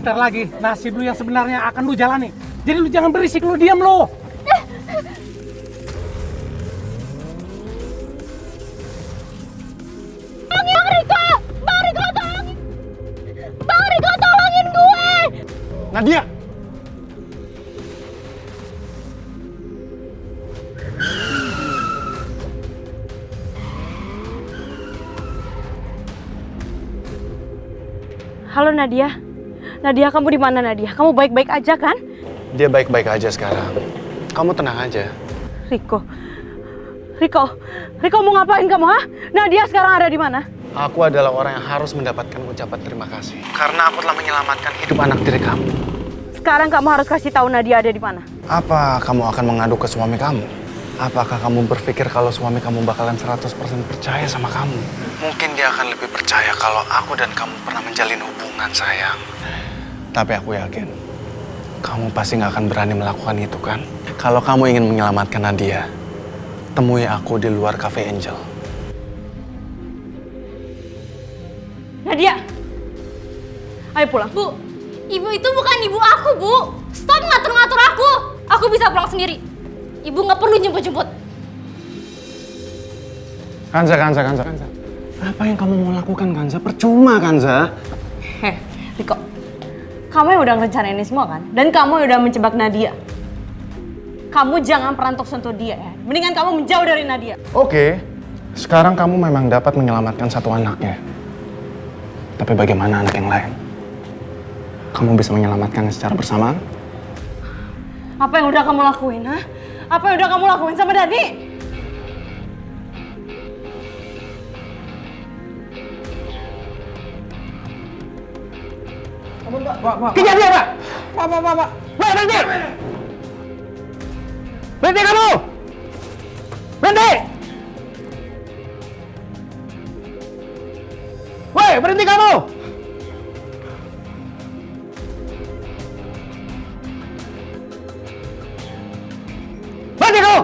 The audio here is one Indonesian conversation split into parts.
Bentar lagi nasib lu yang sebenarnya akan lu jalani. Jadi lu jangan berisik, lu diam lu. Bang Riko! Bang Riko tolongin! Bang Riko tolongin gue! Nadia! Halo Nadia. Nadia, kamu di mana Nadia? Kamu baik-baik aja kan? Dia baik-baik aja sekarang. Kamu tenang aja. Riko. Riko mau ngapain kamu, ha? Nadia sekarang ada di mana? Aku adalah orang yang harus mendapatkan ucapan terima kasih. Karena aku telah menyelamatkan hidup anak tiri kamu. Sekarang kamu harus kasih tahu Nadia ada di mana. Apa kamu akan mengadu ke suami kamu? Apakah kamu berpikir kalau suami kamu bakalan 100% percaya sama kamu? Mungkin dia akan lebih percaya kalau aku dan kamu pernah menjalin hubungan, sayang. Tapi aku yakin, kamu pasti nggak akan berani melakukan itu, kan? Kalau kamu ingin menyelamatkan Nadia, temui aku di luar Cafe Angel. Nadia! Ayo pulang. Bu, ibu itu bukan ibu aku, Bu. Stop ngatur-ngatur aku. Aku bisa pulang sendiri. Ibu nggak perlu jemput-jemput. Kanza. Apa yang kamu mau lakukan, Kanza? Percuma, Kanza. Heh, Riko. Kamu yang udah ngerencanain ini semua kan? Dan kamu yang udah menjebak Nadia. Kamu jangan pernah untuk sentuh dia ya. Mendingan kamu menjauh dari Nadia. Oke, sekarang kamu memang dapat menyelamatkan satu anaknya. Tapi bagaimana anak yang lain? Kamu bisa menyelamatkannya secara bersamaan? Apa yang udah kamu lakuin, ha? Apa yang udah kamu lakuin sama Dani? Kejar dia, Pak! Pak! Berhenti! Berhenti kamu! Berhenti! Woi, berhenti kamu! Berhenti kamu!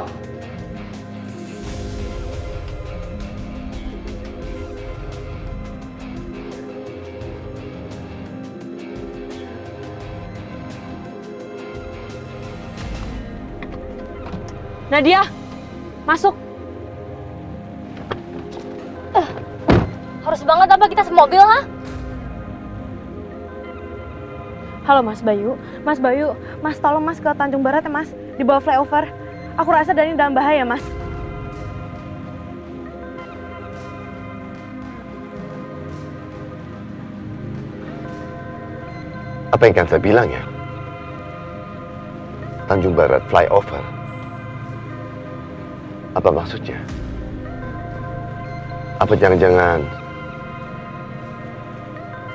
Nadia, masuk. Harus banget apa kita semobil, ha? Halo Mas Bayu. Mas tolong Mas ke Tanjung Barat ya Mas. Di bawah flyover. Aku rasa Dani dalam bahaya Mas. Apa yang kan saya bilang ya? Tanjung Barat flyover. Apa maksudnya? Apa jangan-jangan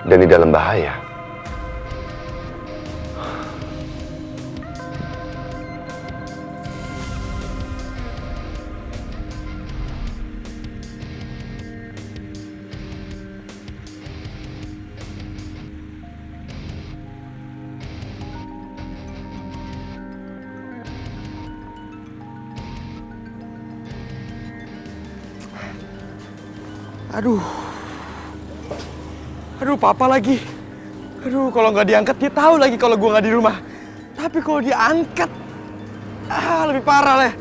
Dani dalam bahaya? Aduh, papa lagi. Aduh, kalau nggak diangkat dia tahu lagi kalau gue nggak di rumah. Tapi kalau dia angkat, lebih parah lah.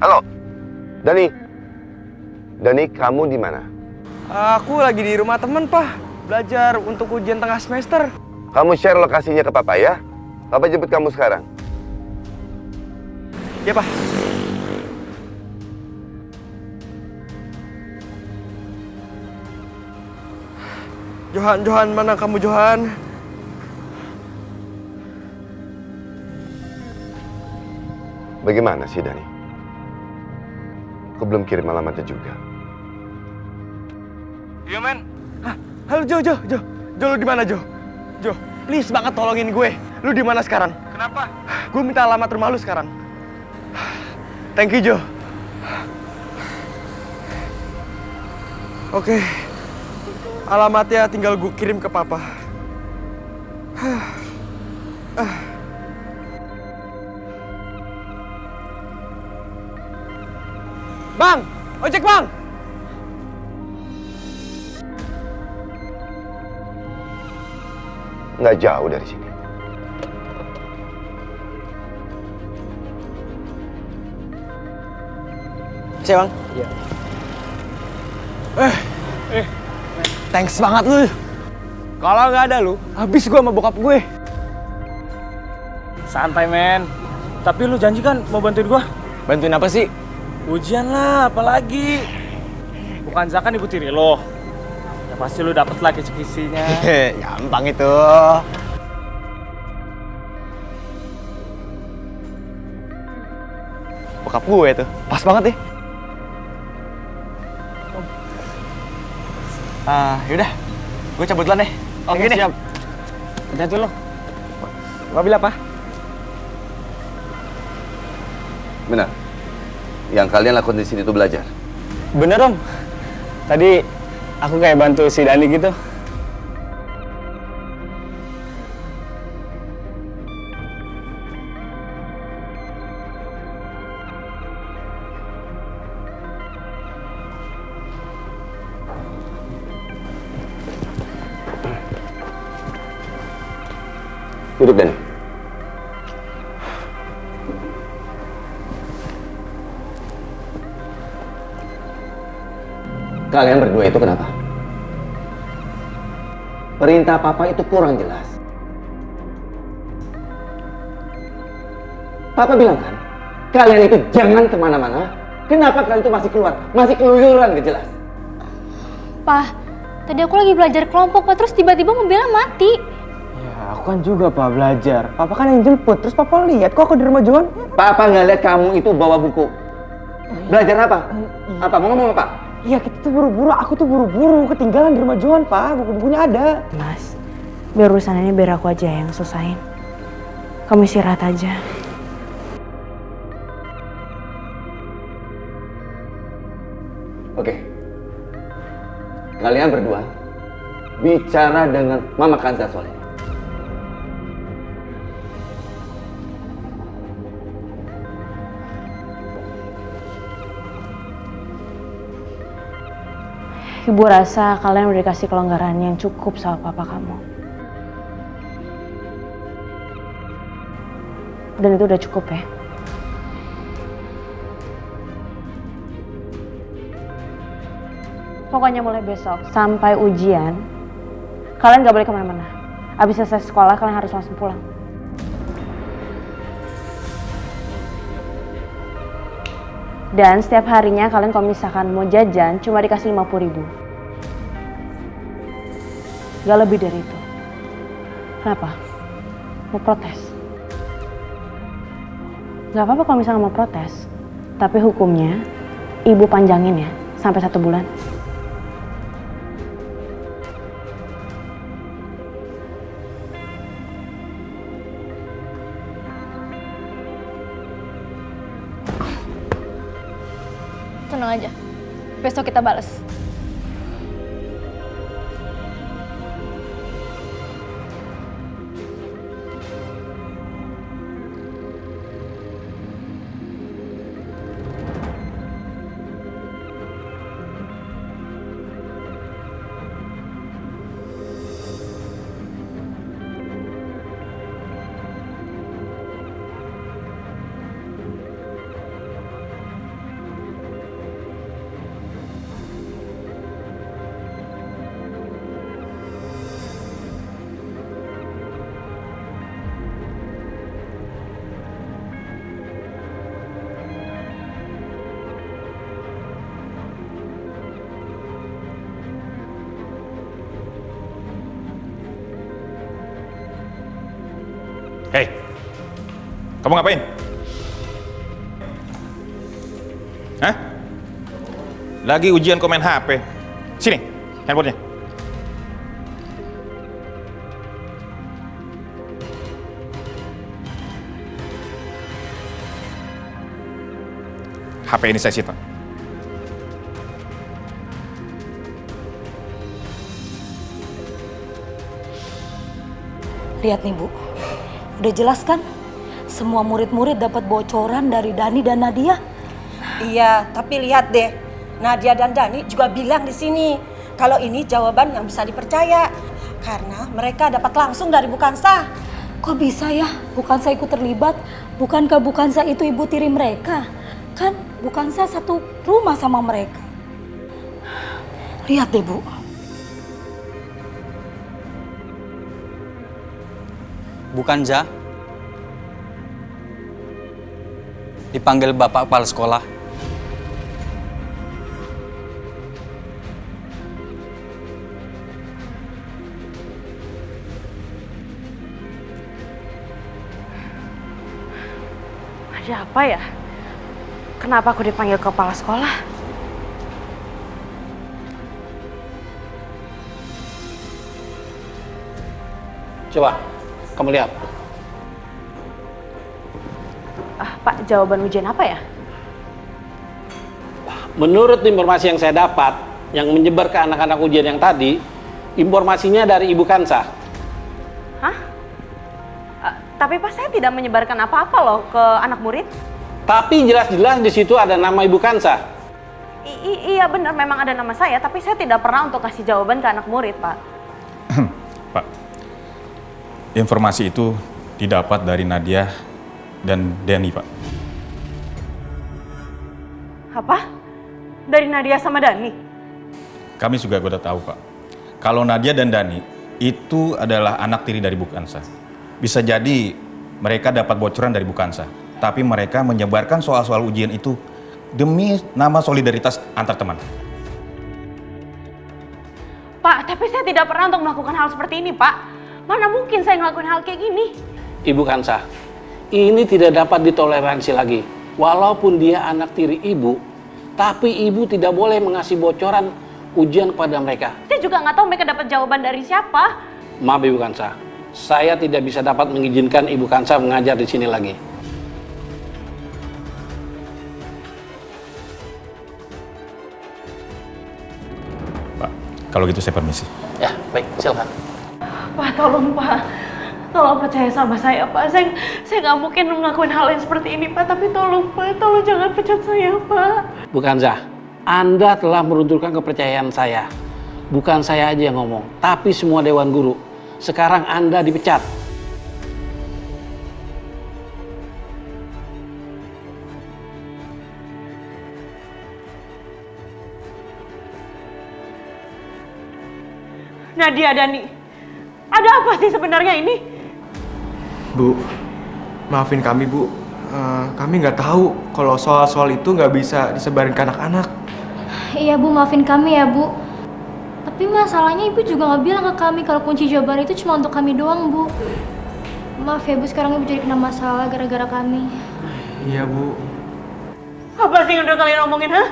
Halo, Dani. Dani, kamu di mana? Aku lagi di rumah temen, Pak. Belajar untuk ujian tengah semester. Kamu share lokasinya ke Papa ya. Papa jemput kamu sekarang. Ya, Pak. Johan, mana kamu, Johan? Bagaimana sih, Dani? Aku belum kirim alamatnya juga. Iya, men. Halo, Jo, lu di mana, Jo? Jo, please banget tolongin gue. Lu di mana sekarang? Kenapa? Gue minta alamat rumah lu sekarang. Thank you, Jo. Oke. Alamatnya tinggal gue kirim ke Papa. Bang, ojek bang! nggak jauh dari sini. Siap, Bang? Iya. Thanks banget lu. Kalau nggak ada lu, habis gua sama bokap gue. Santai men. Tapi lu janji kan mau bantuin gua? Bantuin apa sih? Ujian lah, apalagi. Bukan Zakan ibu tiri lo. Ya pasti lu dapet lah kisi-kisinya. Gampang itu. Bokap gue tuh, pas banget nih. Yaudah, gue cabut duluan deh. Oke, siap. Hati-hati lo. Mobil apa? Benar. Yang kalian lakukan di sini itu belajar. Bener Om. Tadi aku kayak bantu si Dani gitu. Duduk, Dani. Kalian berdua itu kenapa? Perintah Papa itu kurang jelas. Papa bilang kan, kalian itu jangan kemana-mana. Kenapa kalian itu masih keluar? Masih keluyuran, gak jelas. Pak, tadi aku lagi belajar kelompok, Pak. Terus tiba-tiba mobilnya mati. Ya, aku kan juga Pak belajar. Papa kan yang jemput, terus Papa lihat kok aku di rumah Johan. Papa nggak lihat kamu itu bawa buku. Belajar apa? Apa? Mau ngomong apa? Iya, kita tuh buru-buru, aku tuh buru-buru. Ketinggalan di rumah Johan, Pak. Buku-bukunya ada. Mas, biar urusan ini biar aku aja yang selesain. Kamu istirahat aja. Oke. Kalian berdua bicara dengan Mama Kanza soal ini. Ibu rasa kalian udah dikasih kelonggaran yang cukup sama papa kamu. Dan itu udah cukup ya. Pokoknya mulai besok sampai ujian, kalian gak boleh kemana-mana. Abis selesai sekolah, kalian harus langsung pulang. Dan setiap harinya kalian kalau misalkan mau jajan cuma dikasih 50.000. Gak lebih dari itu. Kenapa? Mau protes? Gak apa-apa kalau misalnya mau protes. Tapi hukumnya ibu panjangin ya sampai 1 bulan. Tenang aja. Besok kita balas. Hei, kamu ngapain? Hah? Lagi ujian komen HP. Sini, handphonenya. HP ini saya sita. Lihat nih Bu, udah jelas kan? Semua murid-murid dapat bocoran dari Dani dan Nadia. Iya, tapi lihat deh, Nadia dan Dani juga bilang di sini kalau ini jawaban yang bisa dipercaya. Karena mereka dapat langsung dari Bu Kansa. Kok bisa ya Bu Kansa ikut terlibat? Bukankah Bu Kansa itu ibu tiri mereka? Kan Bu Kansa satu rumah sama mereka. Lihat deh Bu. Bu Kanza, dipanggil Bapak Kepala Sekolah. Ada apa ya? Kenapa aku dipanggil kepala sekolah? Coba, kamu lihat. Pak, jawaban ujian apa ya? Menurut informasi yang saya dapat, yang menyebar ke anak-anak ujian yang tadi, informasinya dari Ibu Kansa. Hah? Tapi Pak, saya tidak menyebarkan apa-apa loh ke anak murid. Tapi jelas-jelas di situ ada nama Ibu Kansa. Iya benar, memang ada nama saya, tapi saya tidak pernah untuk kasih jawaban ke anak murid, Pak. Pak, informasi itu didapat dari Nadia dan Dani, Pak. Apa? Dari Nadia sama Dani? Kami juga udah tahu, Pak. Kalau Nadia dan Dani itu adalah anak tiri dari Bu Kansa. Bisa jadi mereka dapat bocoran dari Bu Kansa, tapi mereka menyebarkan soal-soal ujian itu demi nama solidaritas antar teman. Pak, tapi saya tidak pernah untuk melakukan hal seperti ini, Pak. Mana mungkin saya ngelakuin hal kayak gini? Ibu Kansa, ini tidak dapat ditoleransi lagi. Walaupun dia anak tiri ibu, tapi ibu tidak boleh mengasih bocoran ujian kepada mereka. Saya juga nggak tahu mereka dapat jawaban dari siapa. Maaf Ibu Kansa, saya tidak bisa dapat mengizinkan Ibu Kansa mengajar di sini lagi. Pak, kalau gitu saya permisi. Ya, baik, silakan. Pak, tolong Pak. Tolong percaya sama saya, Pak. Saya nggak mungkin ngelakuin hal yang seperti ini, Pak. Tapi tolong, Pak. Tolong jangan pecat saya, Pak. Bu Kansa, Anda telah meruntuhkan kepercayaan saya. Bukan saya aja yang ngomong, tapi semua Dewan Guru. Sekarang Anda dipecat. Nadia, Dani, ada apa sih sebenarnya ini? Bu, maafin kami Bu. Kami nggak tahu kalau soal-soal itu nggak bisa disebarin ke anak-anak. Iya Bu, maafin kami ya Bu. Tapi masalahnya Ibu juga nggak bilang ke kami kalau kunci jawaban itu cuma untuk kami doang Bu. Maaf ya Bu, sekarang Ibu jadi kena masalah gara-gara kami. Iya Bu. Apa sih yang udah kalian omongin, ha?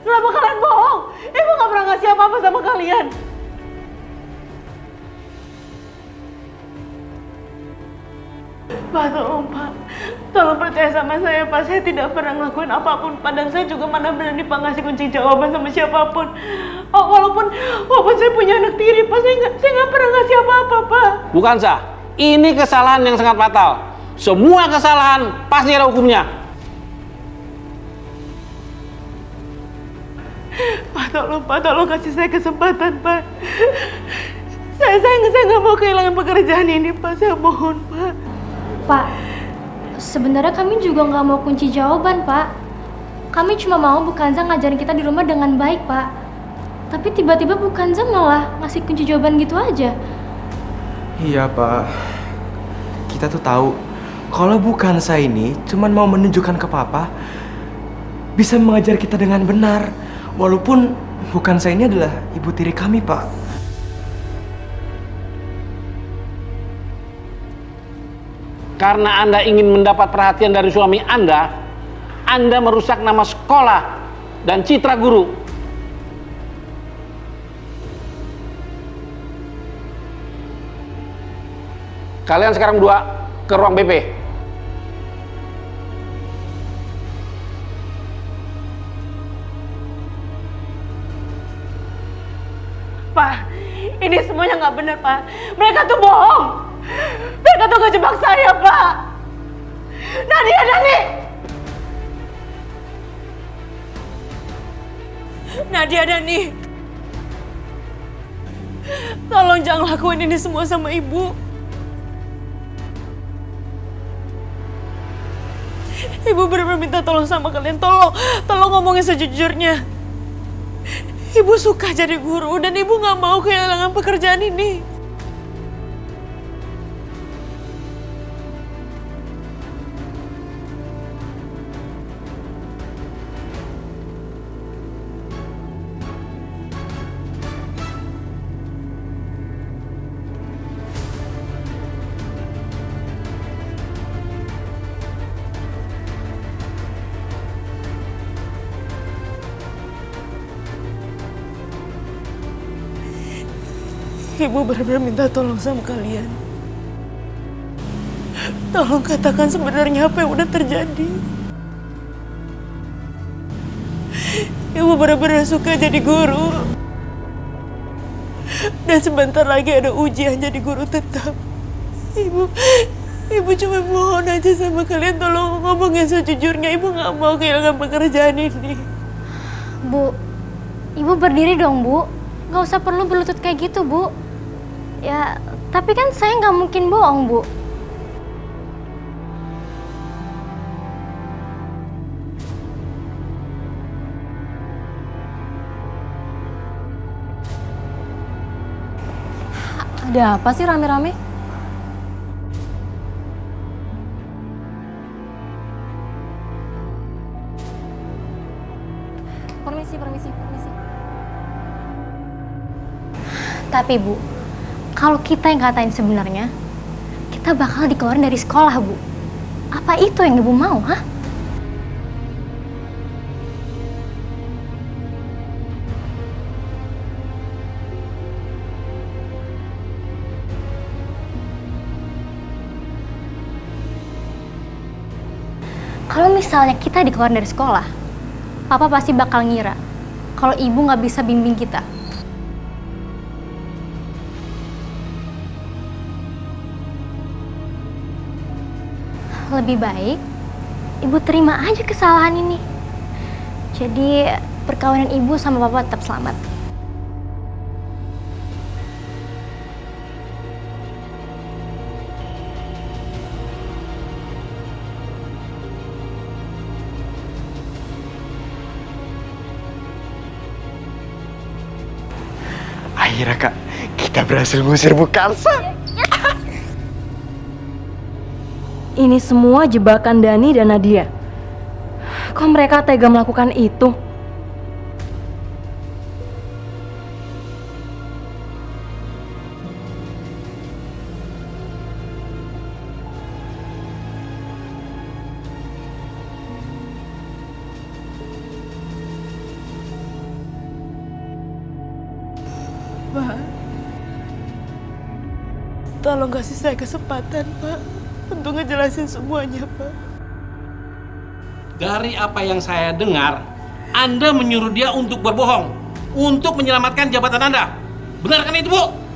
Kenapa kalian bohong? Ibu nggak pernah ngasih apa-apa sama kalian. Pak, tolong Pak. Tolong percaya sama saya, Pak. Saya tidak pernah ngelakuin apapun, Pak. Dan saya juga mana berani Pak ngasih kunci jawaban sama siapapun. Oh, walaupun saya punya anak tiri, Pak. Saya nggak pernah ngasih apa-apa, Pak. Bu Kansa, ini kesalahan yang sangat fatal. Semua kesalahan pasti ada hukumnya. Pak, tolong kasih saya kesempatan, Pak. Saya nggak mau kehilangan pekerjaan ini, Pak. Saya mohon, Pak. Pak, sebenarnya kami juga nggak mau kunci jawaban, Pak. Kami cuma mau Bu Kanza ngajarin kita di rumah dengan baik, Pak. Tapi tiba-tiba Bu Kanza malah ngasih kunci jawaban gitu aja. Iya Pak. Kita tuh tahu kalau Bu Kansa ini cuma mau menunjukkan ke Papa bisa mengajar kita dengan benar. Walaupun Bu Kansa ini adalah ibu tiri kami, Pak. Karena Anda ingin mendapat perhatian dari suami Anda merusak nama sekolah dan citra guru. Kalian sekarang berdua ke ruang BP. Pak, ini semuanya nggak benar, Pak. Mereka tuh bohong. Mereka tuh ngejebak saya, Pak. Nadia, Dani! Nadia, Dani. Tolong jangan lakuin ini semua sama ibu. Ibu benar-benar minta tolong sama kalian. Tolong ngomongin sejujurnya. Ibu suka jadi guru dan ibu gak mau kehilangan pekerjaan ini. Ibu benar-benar minta tolong sama kalian. Tolong katakan sebenarnya apa yang udah terjadi. Ibu benar-benar suka jadi guru. Dan sebentar lagi ada ujian jadi guru tetap. Ibu cuma mohon aja sama kalian, tolong ngomongin sejujurnya. Ibu gak mau kehilangan pekerjaan ini. Bu, ibu berdiri dong, Bu. Gak usah perlu berlutut kayak gitu, Bu. Ya, tapi kan saya nggak mungkin bohong, Bu. Ada apa sih rame-rame? Permisi. Tapi, Bu, kalau kita yang katain sebenarnya, kita bakal dikeluarin dari sekolah, Bu. Apa itu yang Ibu mau, hah? Kalau misalnya kita dikeluarin dari sekolah, Papa pasti bakal ngira kalau Ibu nggak bisa bimbing kita. Lebih baik Ibu terima aja kesalahan ini. Jadi perkawinan Ibu sama Papa tetap selamat. Akhirnya Kak, kita berhasil ngusir Bu Karsa. Ini semua jebakan Dani dan Nadia. Kok mereka tega melakukan itu? Pak, tolong kasih saya kesempatan, Pak, untuk ngejelasin semuanya, Pak. Dari apa yang saya dengar, Anda menyuruh dia untuk berbohong, untuk menyelamatkan jabatan Anda. Benar kan itu, Bu?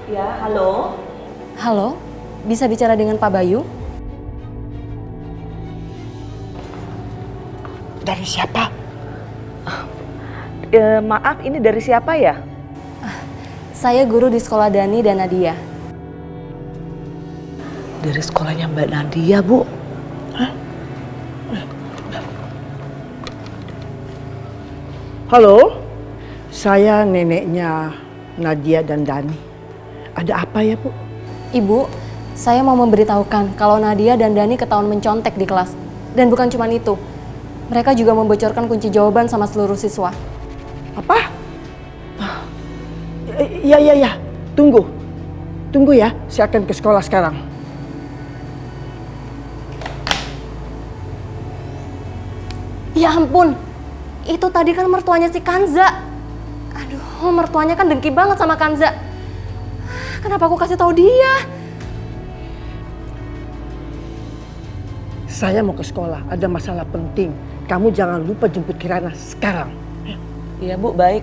Ya, halo. Halo, bisa bicara dengan Pak Bayu? Dari siapa? Maaf, ini dari siapa ya? Saya guru di sekolah Dani dan Nadia. Dari sekolahnya Mbak Nadia, Bu. Hah? Halo, saya neneknya Nadia dan Dani. Ada apa ya, Bu? Ibu, saya mau memberitahukan kalau Nadia dan Dani ketahuan mencontek di kelas. Dan bukan cuma itu, mereka juga membocorkan kunci jawaban sama seluruh siswa. Apa? Iya. Tunggu. Tunggu ya, saya akan ke sekolah sekarang. Ya ampun, itu tadi kan mertuanya si Kanza. Aduh, mertuanya kan dengki banget sama Kanza. Kenapa aku kasih tahu dia? Saya mau ke sekolah, ada masalah penting. Kamu jangan lupa jemput Kirana sekarang. Iya Bu, baik.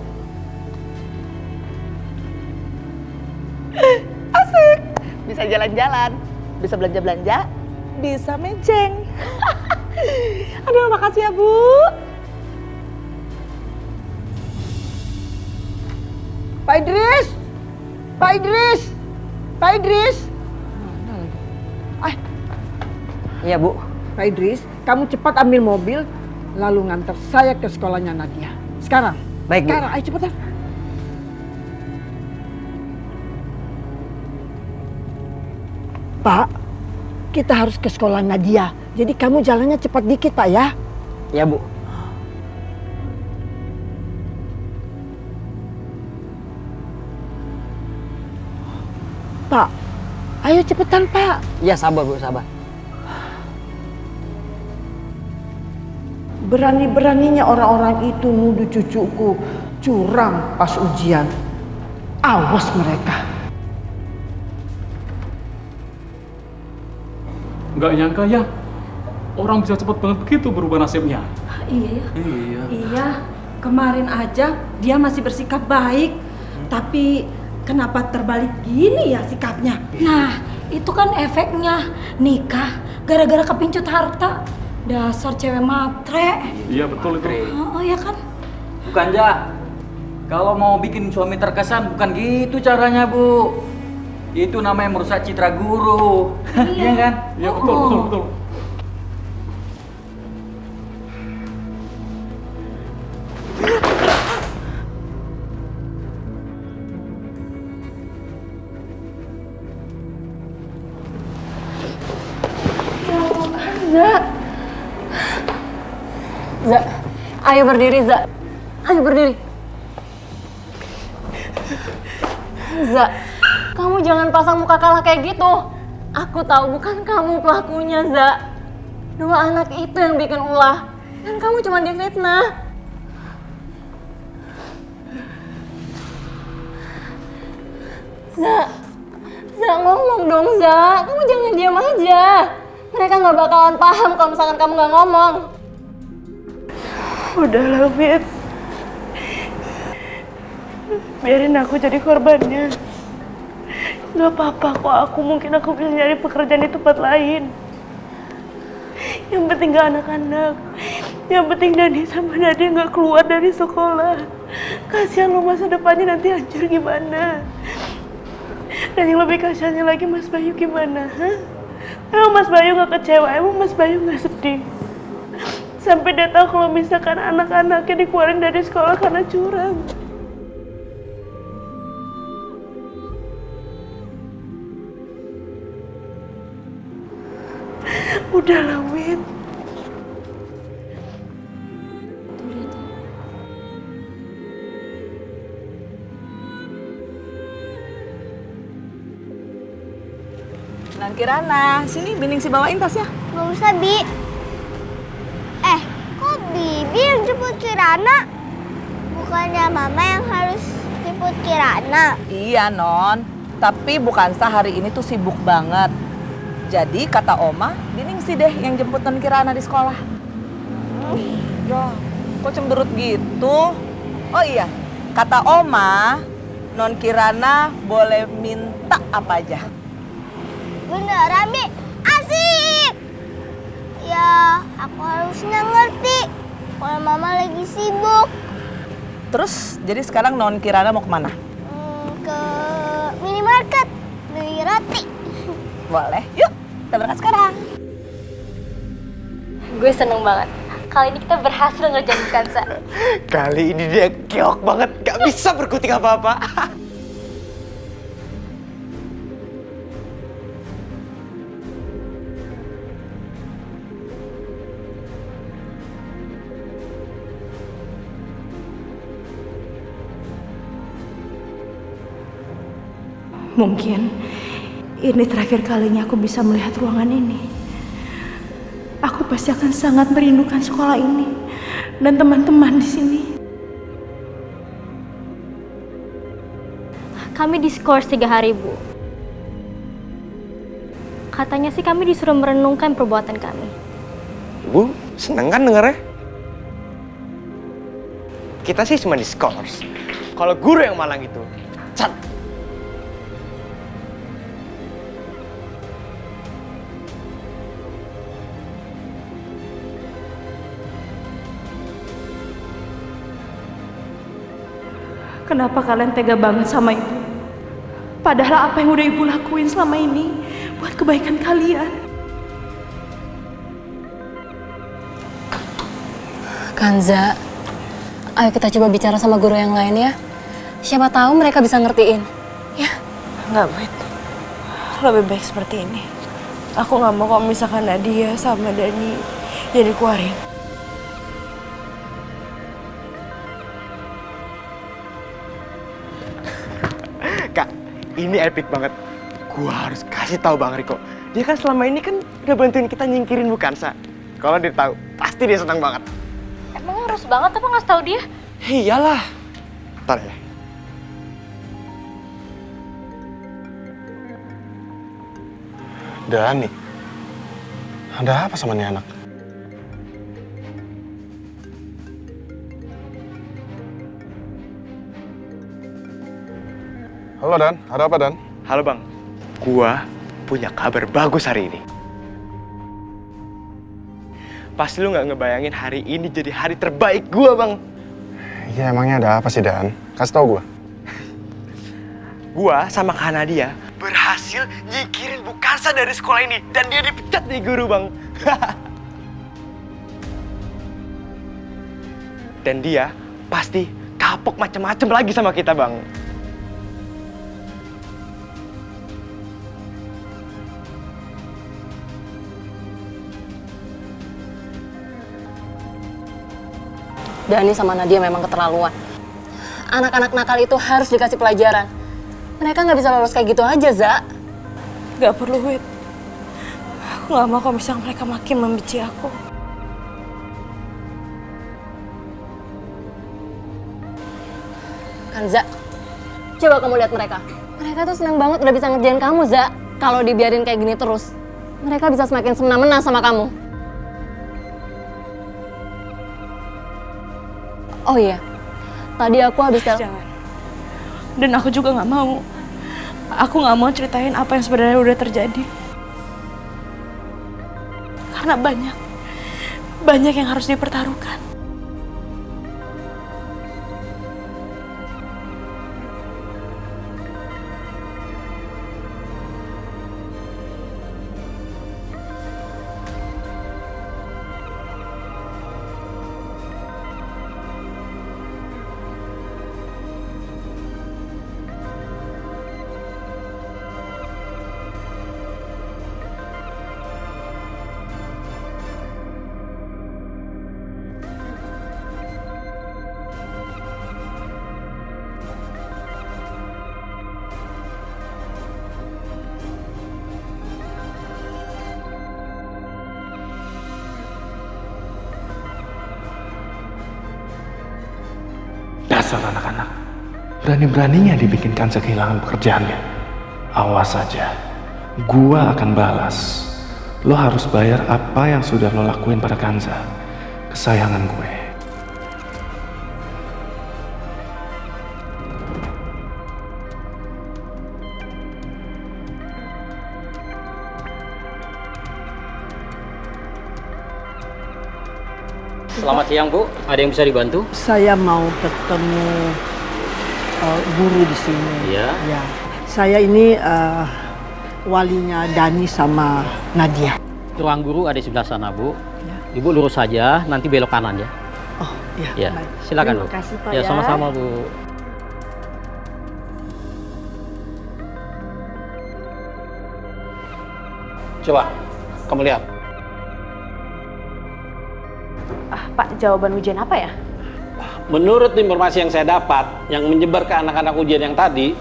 Asik, bisa jalan-jalan, bisa belanja-belanja, bisa menceng. Aduh, makasih ya Bu. Pak Idris! Pak Idris! Pak Idris! Iya Bu. Pak Idris, kamu cepat ambil mobil, lalu ngantar saya ke sekolahnya Nadia. Sekarang. Baik, Bu. Sekarang, ayo cepetan. Pak, kita harus ke sekolah Nadia. Jadi kamu jalannya cepat dikit, Pak ya. Iya Bu. Pak, ayo cepetan Pak. Iya sabar Bu, sabar. Berani-beraninya orang-orang itu nuduh cucuku curang pas ujian. Awas mereka. Nggak nyangka ya, orang bisa cepat banget begitu berubah nasibnya. Iya ya. Iya. Iya, kemarin aja dia masih bersikap baik, tapi kenapa terbalik gini ya sikapnya? Nah, itu kan efeknya nikah gara-gara kepincut harta. Dasar cewek matre. Iya betul itu. Oh ya kan? Bukan Ja. Kalau mau bikin suami terkesan bukan gitu caranya Bu. Itu namanya merusak citra guru. Iya kan? Iya betul. Za, ayo berdiri Za. Ayo berdiri. Za, kamu jangan pasang muka kalah kayak gitu. Aku tahu bukan kamu pelakunya, Za. Dua anak itu yang bikin ulah. Dan kamu cuma difitnah. Za, ngomong dong, Za. Kamu jangan diam aja. Mereka nggak bakalan paham kalau misalkan kamu nggak ngomong. Udahlah, Fit. Biarin aku jadi korbannya. Gak apa-apa kok, mungkin aku bisa nyari pekerjaan di tempat lain. Yang penting gak anak-anak. Yang penting Dani sama Nadia gak keluar dari sekolah. Kasihan lo masa depannya nanti hancur gimana. Dan yang lebih kasihannya lagi Mas Bayu gimana, ha? Emang Mas Bayu gak kecewa? Emang Mas Bayu gak sedih? Sampai dia tahu kalau misalkan anak-anaknya dikeluarin dari sekolah karena curang. Udahlah, Wit. Nan Kirana, sini Bining si bawain tasnya. Gak usah, Bi. Kok Bibi yang jemput Kirana? Bukannya Mama yang harus jemput Kirana? Iya, Non. Tapi Bukansa hari ini tuh sibuk banget. Jadi kata Oma, Bining sih deh yang jemput Non Kirana di sekolah. Ya, kok cemberut gitu? Oh iya, kata Oma, Non Kirana boleh minta apa aja. Beneran, Bi? Asik! Ya, aku harusnya ngerti kalau Mama lagi sibuk. Terus, jadi sekarang Non Kirana mau kemana? Ke minimarket, beli roti. Boleh, yuk kita berangkat sekarang. Gue seneng banget. Kali ini kita berhasil ngerjain Bukansa. Kali ini dia keok banget, gak bisa berkutik apa-apa. Mungkin ini terakhir kalinya aku bisa melihat ruangan ini. Aku pasti akan sangat merindukan sekolah ini dan teman-teman di sini. Kami diskors 3 hari, Bu. Katanya sih kami disuruh merenungkan perbuatan kami. Bu, seneng kan dengarnya? Kita sih cuma diskors. Kalau guru yang malang itu, cat. Kenapa kalian tega banget sama ibu? Padahal apa yang udah ibu lakuin selama ini buat kebaikan kalian. Kanza, ayo kita coba bicara sama guru yang lain ya. Siapa tahu mereka bisa ngertiin. Ya. Nggak, Wit. Lebih baik seperti ini. Aku nggak mau kalau misalkan Nadia sama Dani jadi dikeluarin. Kak, ini epic banget. Gua harus kasih tahu Bang Riko. Dia kan selama ini kan udah bantuin kita nyingkirin Bukansa. Kalau dia tahu, pasti dia senang banget. Emang harus banget apa ngasih tahu dia? Iyalah. Ntar ya. Dani, ada apa sama nih anak? Halo Dan, ada apa Dan? Halo Bang, gua punya kabar bagus hari ini. Pasti lu nggak ngebayangin hari ini jadi hari terbaik gua, Bang. Iya, emangnya ada apa sih Dan? Kasih tau gua. Gua sama Kak Nadia berhasil nyingkirin Bukansa dari sekolah ini dan dia dipecat nih guru, Bang. Dan dia pasti kapok macem-macem lagi sama kita, Bang. Dani sama Nadia memang keterlaluan. Anak-anak nakal itu harus dikasih pelajaran. Mereka nggak bisa lolos kayak gitu aja, Za. Gak perlu, Wit. Aku gak mau kalau misalnya mereka makin membenci aku. Kan, Za, coba kamu lihat mereka. Mereka tuh senang banget udah bisa ngerjain kamu, Za. Kalau dibiarin kayak gini terus, mereka bisa semakin semena-mena sama kamu. Oh iya, tadi aku habis Jangan. Dan aku juga gak mau. Aku gak mau ceritain apa yang sebenarnya udah terjadi. Karena banyak yang harus dipertaruhkan. Dasar anak-anak, berani-beraninya dibikin Kansa kehilangan pekerjaannya. Awas saja, gua akan balas. Lo harus bayar apa yang sudah lo lakuin pada Kansa, kesayangan gue. Selamat siang, Bu. Ada yang bisa dibantu? Saya mau ketemu guru di sini. Iya. Ya. Saya ini walinya Dani sama Nadia. Ruang guru ada di sebelah sana, Bu. Ibu lurus saja, nanti belok kanan ya. Oh, iya. Ya, Baik. silakan, Terima Bu. kasih, Pak, Ya, ya. sama-sama, Bu. Coba, kamu lihat. Pak, jawaban ujian apa ya? Menurut informasi yang saya dapat, yang menyebar ke anak-anak ujian yang tadi,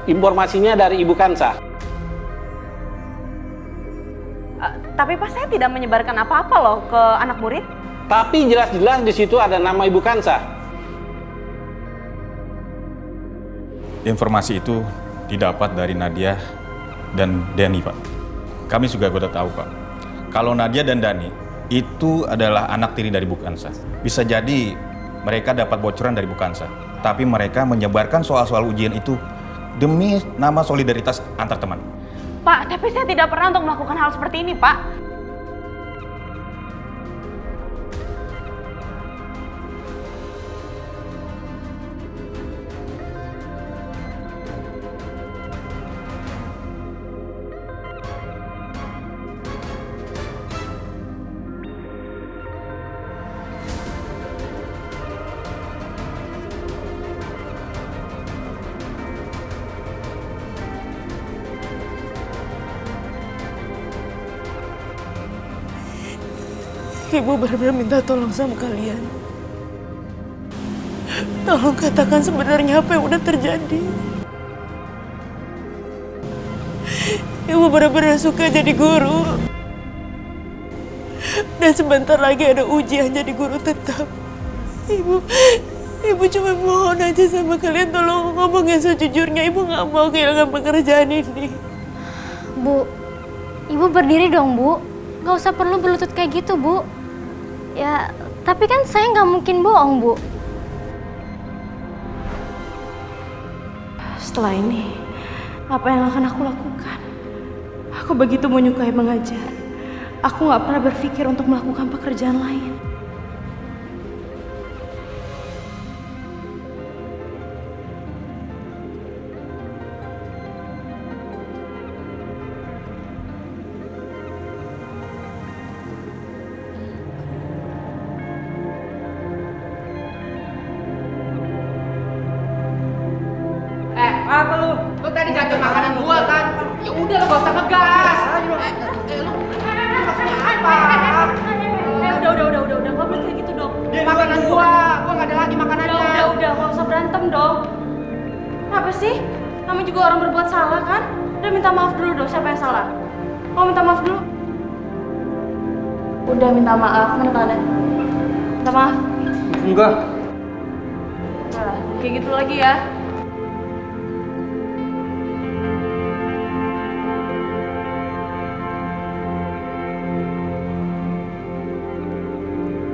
Informasinya dari Ibu Kansa. Tapi Pak, saya tidak menyebarkan apa-apa loh ke anak murid. Tapi jelas-jelas di situ ada nama Ibu Kansa. Informasi itu didapat dari Nadia dan Dani, Pak. Kami juga udah tahu, Pak. Kalau Nadia dan Dani itu adalah anak tiri dari Bu Kansa. Bisa jadi mereka dapat bocoran dari Bu Kansa, tapi mereka menyebarkan soal-soal ujian itu demi nama solidaritas antar teman. Pak, tapi saya tidak pernah untuk melakukan hal seperti ini, Pak. Ibu benar-benar minta tolong sama kalian. Tolong katakan sebenarnya apa yang udah terjadi. Ibu benar-benar suka jadi guru. Dan sebentar lagi ada ujian jadi guru tetap. Ibu cuma mohon aja sama kalian, tolong ngomong yang sejujurnya. Ibu nggak mau kehilangan pekerjaan ini. Bu, Ibu berdiri dong, Bu. Nggak usah perlu berlutut kayak gitu, Bu. Ya, tapi kan saya nggak mungkin bohong, Bu. Setelah ini, apa yang akan aku lakukan? Aku begitu menyukai mengajar. Aku nggak pernah berpikir untuk melakukan pekerjaan lain. Apa lu? Lu tadi jatuh makanan gua kan? Ya udah lu gak usah ngegas. Lu maksudnya apa? Udah, nggak boleh kayak gitu dong. Dia makanan gua nggak ada lagi makanannya. Udah, nggak usah berantem dong. Apa sih? Namanya juga orang berbuat salah kan? Udah minta maaf dulu dong, siapa yang salah? Mau minta maaf dulu? Udah minta maaf, mana tangannya? Minta maaf. Enggak. Nah, kayak gitu lagi ya.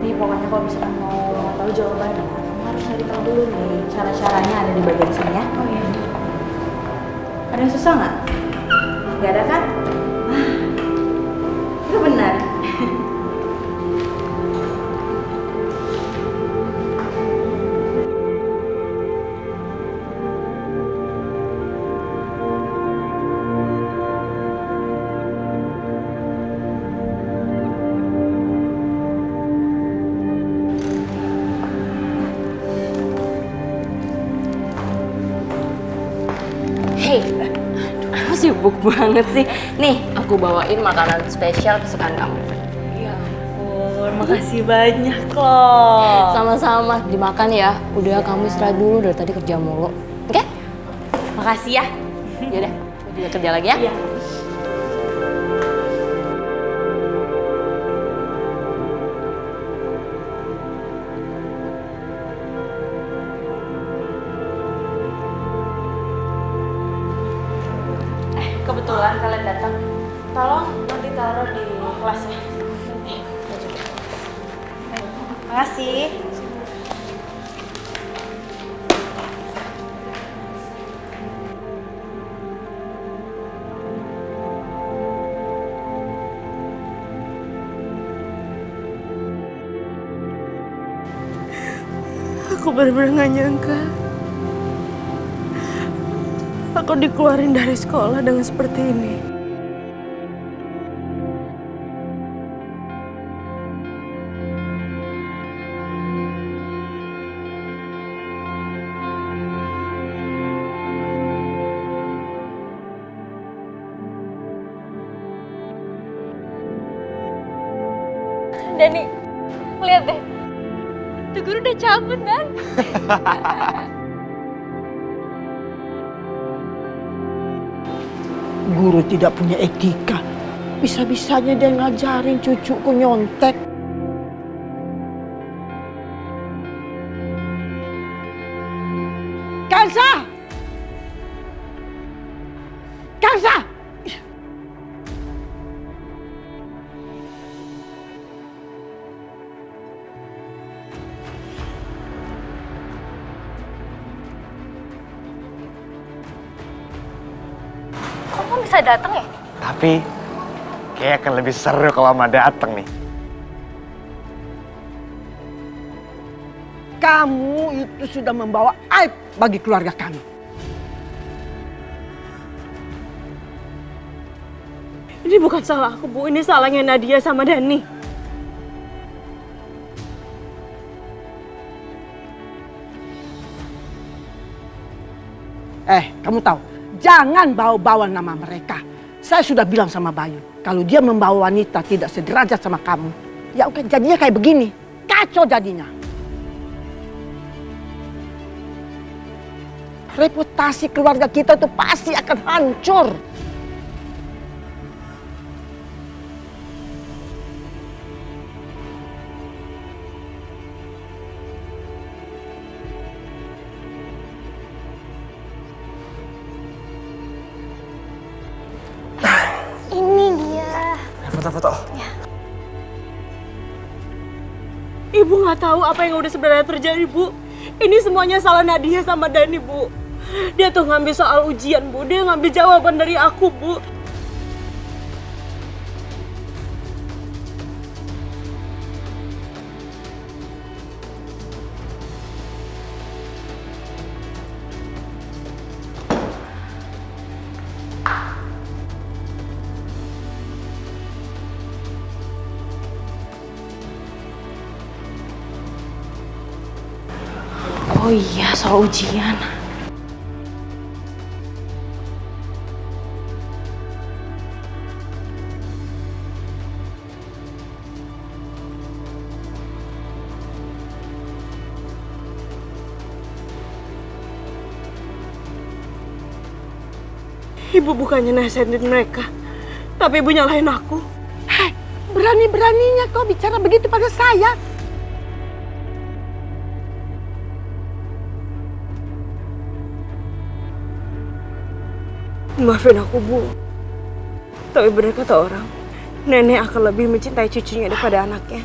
Nih pokoknya kalau misalkan mau tahu jawabannya, kamu harus cari tahu dulu nih. Cara-caranya ada di bagian sini ya. Oh iya. Ada yang susah nggak? Nggak ada kan? Itu benar. Hei, kamu sibuk banget sih. Nih, aku bawain makanan spesial kesukaan kamu. Ya ampun, makasih banyak loh. Sama-sama, dimakan ya. Udah, kamu istirahat dulu, dari tadi kerja mulu. Oke? Makasih ya. Yaudah, aku juga kerja lagi ya. Iya. Kebetulan kalian datang. Tolong nanti taruh di kelasnya. Nih, ini juga. Makasih. Aku benar-benar gak nyangka aku dikeluarin dari sekolah dengan seperti ini. Dani, lihat deh. Tuh guru udah cabut, Dan. Guru tidak punya etika. Bisa-bisanya dia ngajarin cucuku nyontek. Kansa! Kansa! Kamu bisa datang ya? Tapi kayak akan lebih seru kalau Mama datang nih. Kamu itu sudah membawa aib bagi keluarga kami. Ini bukan salah aku, Bu. Ini salahnya Nadia sama Dani. Kamu tahu, jangan bawa-bawa nama mereka. Saya sudah bilang sama Bayu, kalau dia membawa wanita tidak sederajat sama kamu, ya oke, jadinya kayak begini. Kacau jadinya. Reputasi keluarga kita itu pasti akan hancur. Ini dia. Foto-foto. Ibu nggak tahu apa yang udah sebenarnya terjadi, Bu. Ini semuanya salah Nadia sama Dani, Bu. Dia tuh ngambil soal ujian, Bu. Dia ngambil jawaban dari aku, Bu. Oh iya, soal ujian. Ibu bukannya nasihatin mereka, tapi ibu nyalahin aku. Hei, berani-beraninya kau bicara begitu pada saya. Maafin aku, Bu. Tapi benar kata orang, nenek akan lebih mencintai cucunya daripada anaknya.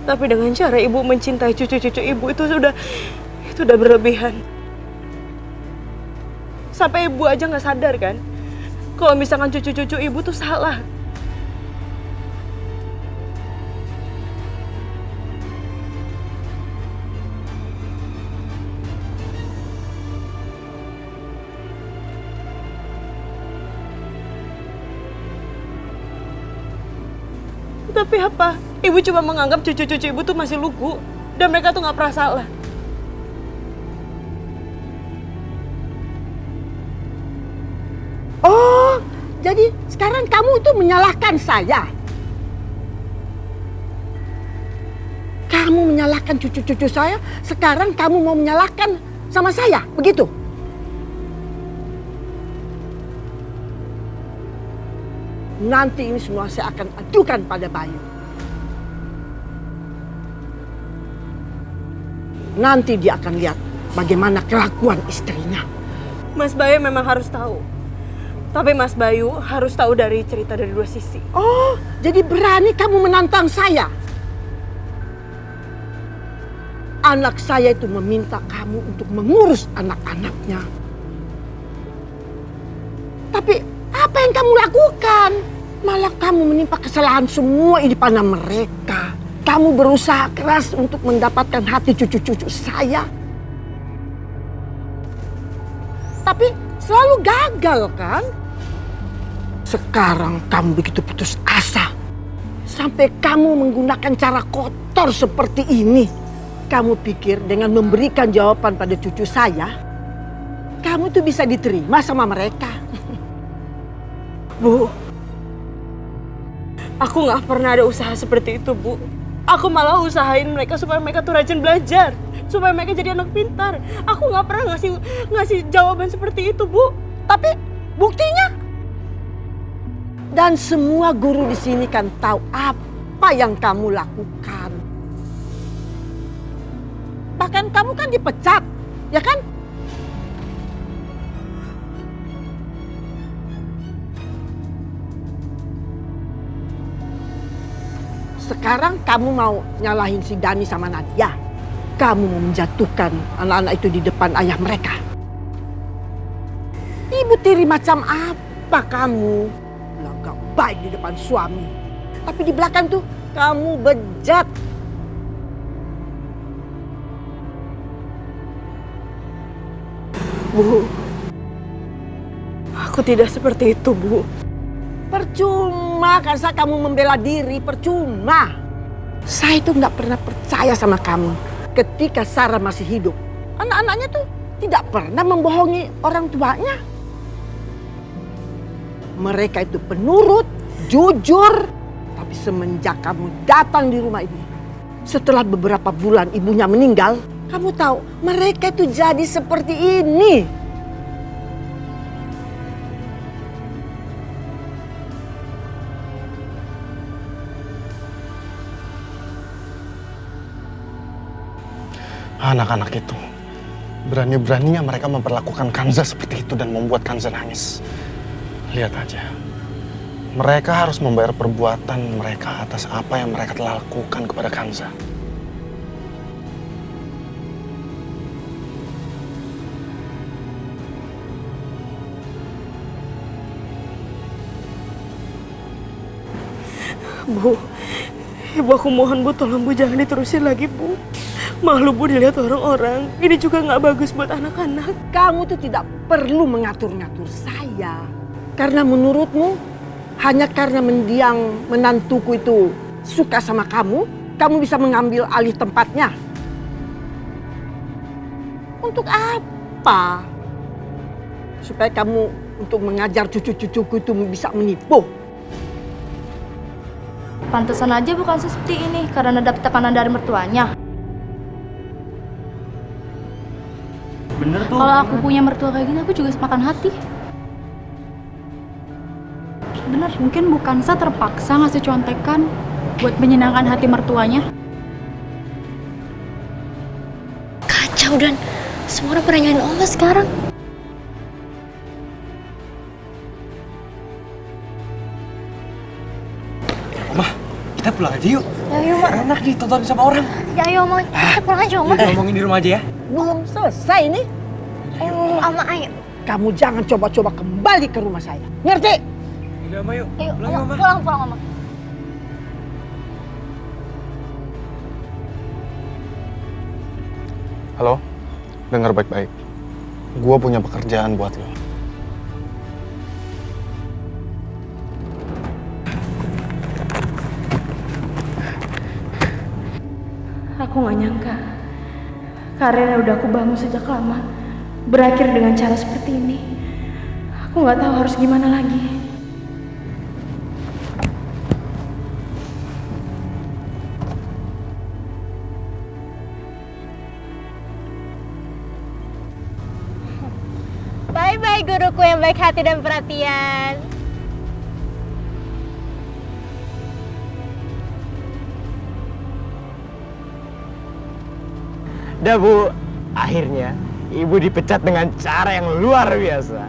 Tapi dengan cara ibu mencintai cucu-cucu ibu itu sudah berlebihan. Sampai ibu aja nggak sadar kan, kalau misalkan cucu-cucu ibu tuh salah. Tapi apa? Ibu cuma menganggap cucu-cucu ibu tuh masih lugu. Dan mereka tuh gak pernah salah. Oh, jadi sekarang kamu itu menyalahkan saya. Kamu menyalahkan cucu-cucu saya, sekarang kamu mau menyalahkan sama saya, begitu? Nanti ini semua saya akan adukan pada Bayu. Nanti dia akan lihat bagaimana kelakuan istrinya. Mas Bayu memang harus tahu. Tapi Mas Bayu harus tahu dari cerita dari dua sisi. Oh, jadi berani kamu menantang saya? Anak saya itu meminta kamu untuk mengurus anak-anaknya. Tapi apa yang kamu lakukan? Malah kamu menimpa kesalahan semua ini pada mereka. Kamu berusaha keras untuk mendapatkan hati cucu-cucu saya. Tapi selalu gagal kan? Sekarang kamu begitu putus asa. Sampai kamu menggunakan cara kotor seperti ini. Kamu pikir dengan memberikan jawaban pada cucu saya, kamu tuh bisa diterima sama mereka? Bu, aku gak pernah ada usaha seperti itu, Bu. Aku malah usahain mereka supaya mereka tuh rajin belajar. Supaya mereka jadi anak pintar. Aku gak pernah ngasih jawaban seperti itu, Bu. Tapi buktinya? Dan semua guru di sini kan tahu apa yang kamu lakukan. Bahkan kamu kan dipecat, ya kan? Sekarang kamu mau nyalahin si Dani sama Nadia. Kamu mau menjatuhkan anak-anak itu di depan ayah mereka. Ibu tiri macam apa kamu? Gak baik di depan suami. Tapi di belakang tuh kamu bejat. Bu, aku tidak seperti itu, Bu. Percuma kan kamu membela diri, percuma. Saya itu nggak pernah percaya sama kamu ketika Sarah masih hidup. Anak-anaknya tuh tidak pernah membohongi orang tuanya. Mereka itu penurut, jujur. Tapi semenjak kamu datang di rumah ini, setelah beberapa bulan ibunya meninggal, kamu tahu mereka itu jadi seperti ini. Anak-anak itu, berani-beraninya mereka memperlakukan Kanza seperti itu dan membuat Kanza nangis. Lihat aja, mereka harus membayar perbuatan mereka atas apa yang mereka telah lakukan kepada Kanza. Bu, Ibu aku mohon Bu, tolong Bu jangan diterusin lagi Bu. Malu Bu dilihat orang-orang. Ini juga nggak bagus buat anak-anak. Kamu tuh tidak perlu mengatur-ngatur saya. Karena menurutmu, hanya karena mendiang menantuku itu suka sama kamu, kamu bisa mengambil alih tempatnya. Untuk apa? Supaya kamu untuk mengajar cucu-cucuku itu bisa menipu. Pantesan aja bukan seperti ini karena dapat tekanan dari mertuanya. Bener tuh. Kalau aku punya mertua kayak gini, aku juga semakan hati. Bener, mungkin Bukansa terpaksa ngasih contekan buat menyenangkan hati mertuanya. Kacau dan semua orang pada nyalain Oma sekarang. Oma, kita pulang aja yuk. Ya yuk, Mak. Enak ditonton sama orang. Ya ayo, Oma. Kita pulang aja, Oma. Kita ngomongin di rumah aja ya. Belum selesai nih. Oma, ayo. Kamu jangan coba-coba kembali ke rumah saya. Ngerti? Udah, Oma yuk. Ayo, Pulang, Oma. Oma. Pulang, Oma. Halo, dengar baik-baik. Gua punya pekerjaan buat lo. Aku nggak nyangka karir yang udah aku bangun sejak lama berakhir dengan cara seperti ini. Aku nggak tahu harus gimana lagi. Bye-bye guruku yang baik hati dan perhatian. Dah Bu, akhirnya Ibu dipecat dengan cara yang luar biasa.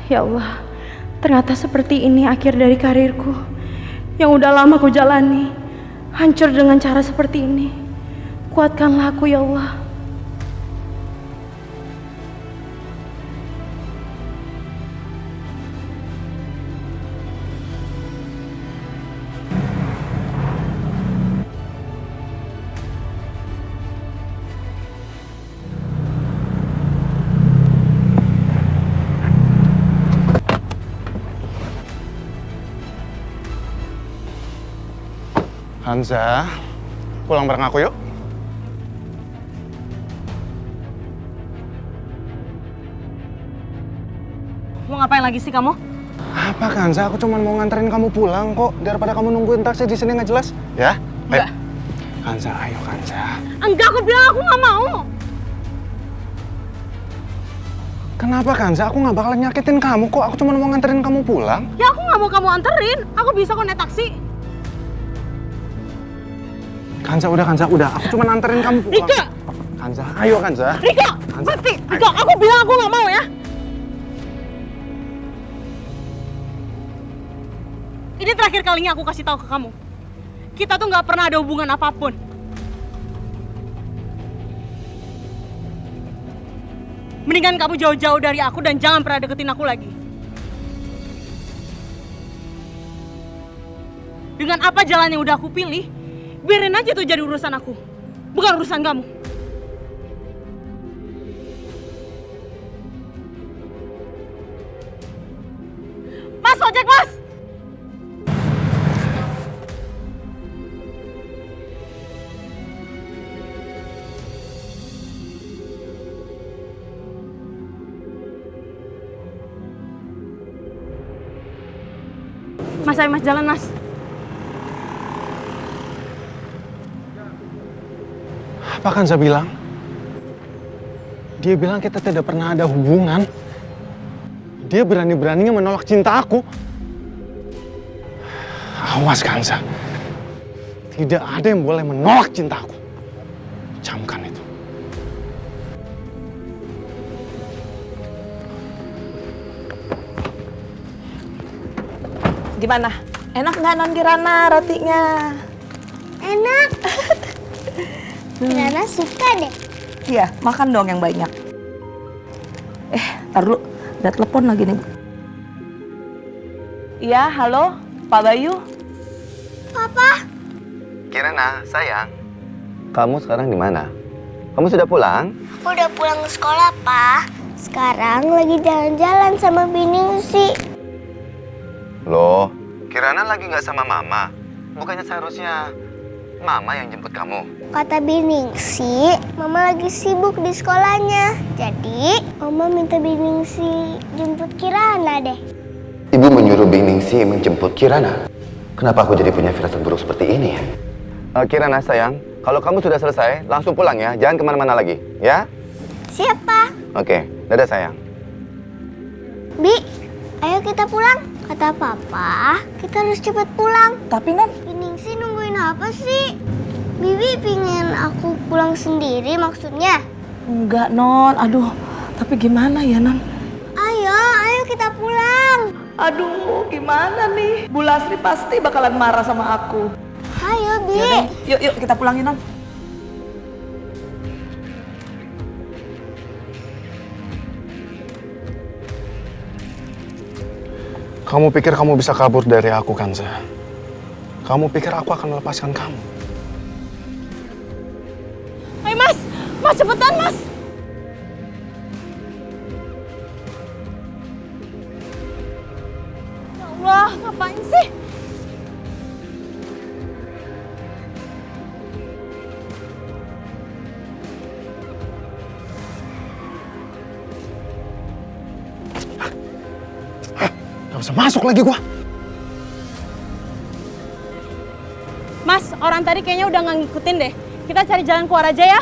Ya Allah, ternyata seperti ini akhir dari karirku yang udah lama ku jalani. Hancur dengan cara seperti ini. Kuatkanlah aku ya Allah. Kanza, pulang bareng aku yuk. Mau ngapain lagi sih kamu? Apa Kanza? Aku cuma mau nganterin kamu pulang kok. Daripada kamu nungguin taksi di sini nggak jelas. Ya? Enggak. Kanza, ayo Kanza. Enggak, aku bilang aku nggak mau. Kenapa Kanza? Aku nggak bakal nyakitin kamu kok. Aku cuma mau nganterin kamu pulang. Ya aku nggak mau kamu anterin. Aku bisa kok naik taksi. Kanza, udah. Aku cuma nganterin kamu pulang. Rika! Kanza, ayo Kanza. Rika! Berhenti! Rika, aku bilang aku nggak mau ya. Ini terakhir kalinya aku kasih tahu ke kamu. Kita tuh nggak pernah ada hubungan apapun. Mendingan kamu jauh-jauh dari aku dan jangan pernah deketin aku lagi. Dengan apa jalan yang udah aku pilih, biarin aja tuh jadi urusan aku, bukan urusan kamu. Mas, ojek mas! Mas, ayo mas, jalan mas. Apa Kanza bilang? Dia bilang kita tidak pernah ada hubungan. Dia berani-beraninya menolak cinta aku. Awas Kanza. Tidak ada yang boleh menolak cinta aku. Camkan itu. Gimana? Enak nggak Non Kirana rotinya? Enak. Kirana suka deh. Iya, makan dong yang banyak. Tar dulu, ada telepon lagi nih. Iya, halo, Pak Bayu. Papa. Kirana, sayang. Kamu sekarang di mana? Kamu sudah pulang? Aku udah pulang ke sekolah, Pa. Sekarang lagi jalan-jalan sama Biningsi. Loh, Kirana lagi nggak sama Mama. Bukannya seharusnya Mama yang jemput kamu? Kata Biningsi, Mama lagi sibuk di sekolahnya. Jadi, Mama minta Biningsi jemput Kirana deh. Ibu menyuruh Biningsi menjemput Kirana. Kenapa aku jadi punya firasat buruk seperti ini ya? Kirana sayang, kalau kamu sudah selesai, langsung pulang ya. Jangan kemana-mana lagi, ya? Siapa? Oke, dadah sayang. Bi, ayo kita pulang. Kata Papa, kita harus cepat pulang. Tapi Non, Biningsi nungguin apa sih? Bibi pingin aku pulang sendiri maksudnya? enggak Non. Aduh, tapi gimana ya Non? Ayo kita pulang. Aduh, gimana nih? Bu Lasri pasti bakalan marah sama aku. Ayo, Bi. Yuk kita pulangin Non. Kamu pikir kamu bisa kabur dari aku, Kanza? Kamu pikir aku akan melepaskan kamu? Ayo mas, mas cepetan mas. Ya Allah, ngapain sih? Gak bisa masuk lagi gua. Mas, orang tadi kayaknya udah nggak ngikutin deh. Kita cari jalan keluar aja ya.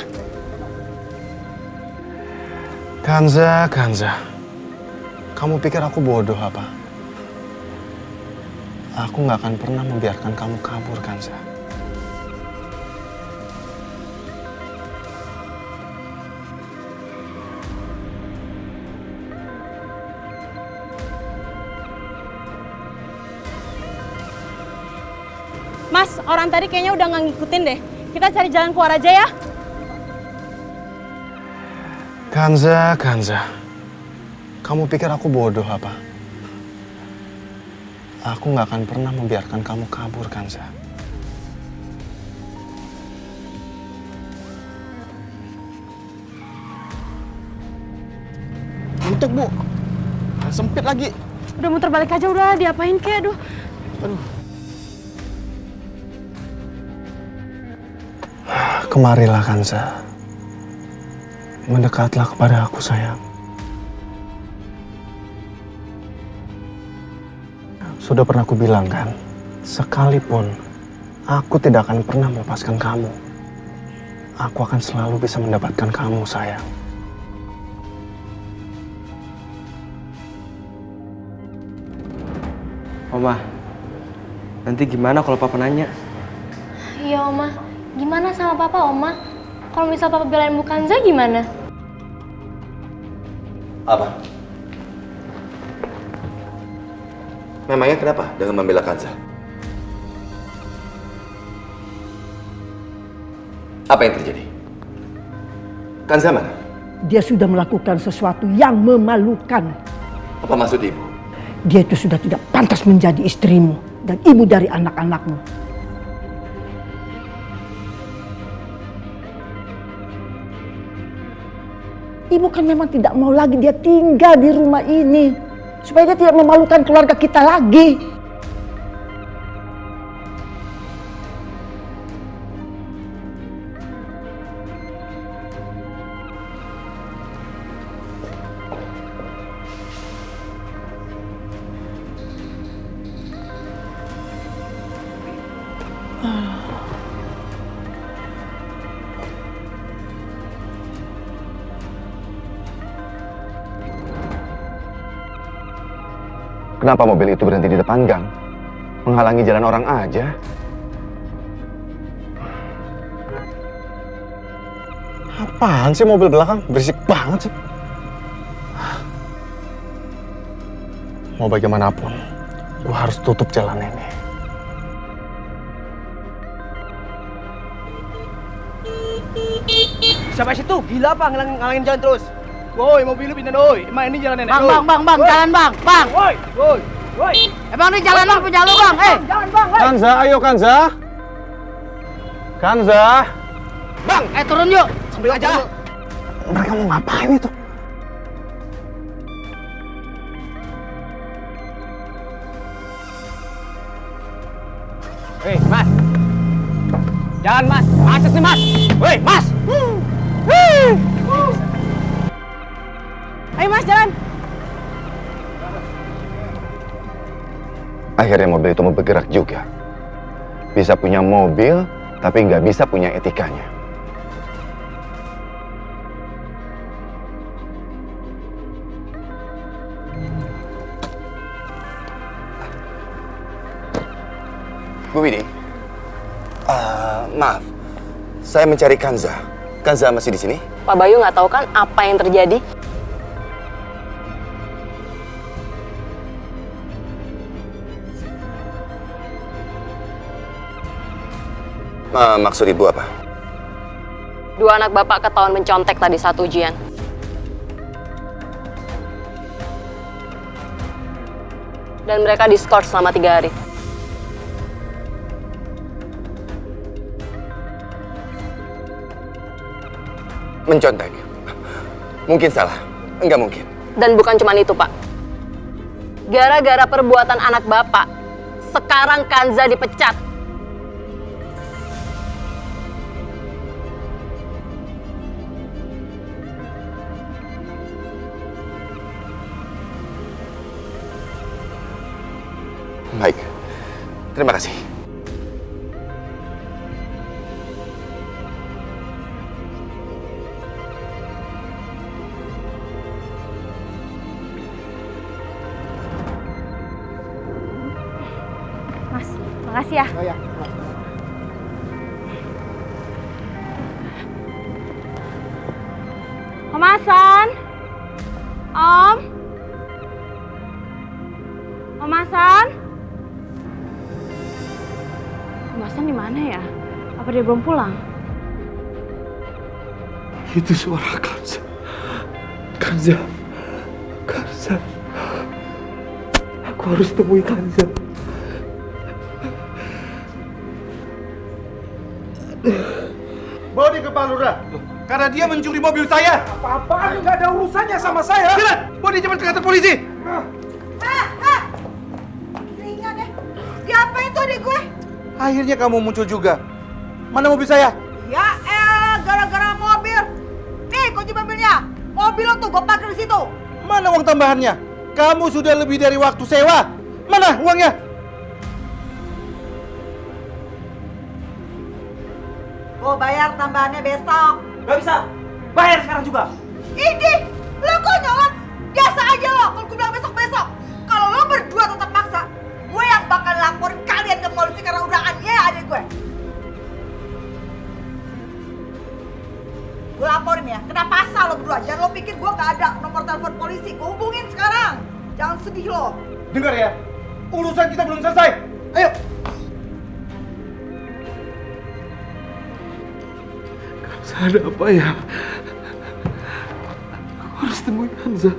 Kanza. Kamu pikir aku bodoh apa? Aku nggak akan pernah membiarkan kamu kabur, Kanza. Mas, orang tadi kayaknya udah nggak ngikutin deh. Kita cari jalan keluar aja ya. Kanza. Kamu pikir aku bodoh apa? Aku nggak akan pernah membiarkan kamu kabur, Kanza. Untuk Bu. Sempit lagi. Udah muter balik aja, udah diapain kek, aduh. Kemarilah, Kanza. Mendekatlah kepada aku, sayang. Sudah pernah aku bilang kan, sekalipun Aku tidak akan pernah melepaskan kamu. Aku akan selalu bisa mendapatkan kamu, sayang. Oma, nanti gimana kalau papa nanya? Iya Oma, gimana sama papa Oma? Kalau misal papa belain Bu Kanza gimana? Apa? Memangnya kenapa dengan membela Kanza? Apa yang terjadi? Kanza mana? Dia sudah melakukan sesuatu yang memalukan. Apa maksud ibu? Dia itu sudah tidak pantas menjadi istrimu dan ibu dari anak-anakmu. Ibu kan memang tidak mau lagi dia tinggal di rumah ini. Supaya dia tidak memalukan keluarga kita lagi. Kenapa mobil itu berhenti di depan gang? Menghalangi jalan orang aja. Apaan sih mobil belakang? Berisik banget sih. Mau bagaimanapun, lu harus tutup jalan ini. Siapa situ? Gila apa ngalangin jalan terus? Woi, mobil lu pindah doi. Emang ini jalan nenek. Bang, jalan bang. Woi. Emang ini jalan apa jalan bang? Jalan bang. Kanza, ayo Kanza. Kanza. Bang, Turun yuk. sambil aja. Mereka mau ngapain itu? Hei, Mas. Jalan, Mas. Macet nih, Mas. Woi, Mas. Ayo Mas jalan. Akhirnya mobil itu mau bergerak juga. Bisa punya mobil, tapi nggak bisa punya etikanya. Bu Widi, maaf, saya mencari Kanza. Kanza masih di sini? Pak Bayu nggak tahu kan apa yang terjadi? Maksud ibu apa? Dua anak bapak ketahuan mencontek tadi saat ujian. Dan mereka diskors selama 3 hari. Mencontek? Mungkin salah, enggak mungkin. Dan bukan cuma itu, Pak. Gara-gara perbuatan anak bapak, sekarang Kanza dipecat. Baik, terima kasih. Mas, makasih ya. Oh ya. Om Hasan. Om Hasan. Om Hasan di mana ya? Apa dia belum pulang? Itu suara Kanza. Kanza. Aku harus temui Kanza. Bawa dia ke Pak Lurah. Karena dia mencuri mobil saya. Apa-apaan nggak ada urusannya sama saya. Jalan, bawa dia cepat ke kantor polisi. Ringan deh. Diapain tuh adik gue? Akhirnya kamu muncul juga. Mana mobil saya? Ya gara-gara mobil. Nih kunci mobilnya. Mobil lo tuh gue parkir di situ. Mana uang tambahannya? Kamu sudah lebih dari waktu sewa. Mana uangnya? Gue bayar tambahannya besok. Gak bisa. Bayar sekarang juga. Ini, lo konyol. Biasa aja lo kalau gue bilang besok-besok. Kalau lo berdua tetap maksa, gue yang bakal laporin kalian ke polisi karena udah aniaya adik gue. Gue laporin ya, kena pasal lo berdua. Jangan lo pikir gue gak ada nomor telepon polisi. Gue hubungin sekarang. Jangan sedih lo. Dengar ya, urusan kita belum selesai. Ayo. Kanza ada apa ya? Aku harus temuin Kanza.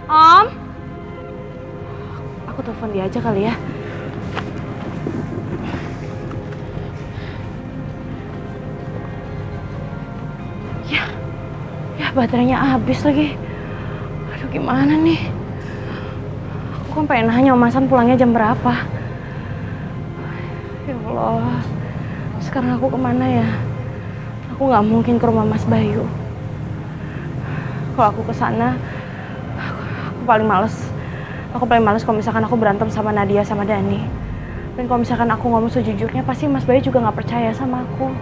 Om, aku telepon dia aja kali ya. Ya baterainya habis lagi. Aduh gimana nih? Aku kan pengen nanya Om Hasan pulangnya jam berapa. Ya Allah, sekarang aku kemana ya? Aku nggak mungkin ke rumah Mas Bayu. Kalau aku ke sana, aku paling males. Aku paling males kalau misalkan aku berantem sama Nadia sama Dani. Dan kalau misalkan aku ngomong sejujurnya, pasti Mas Bayu juga nggak percaya sama aku.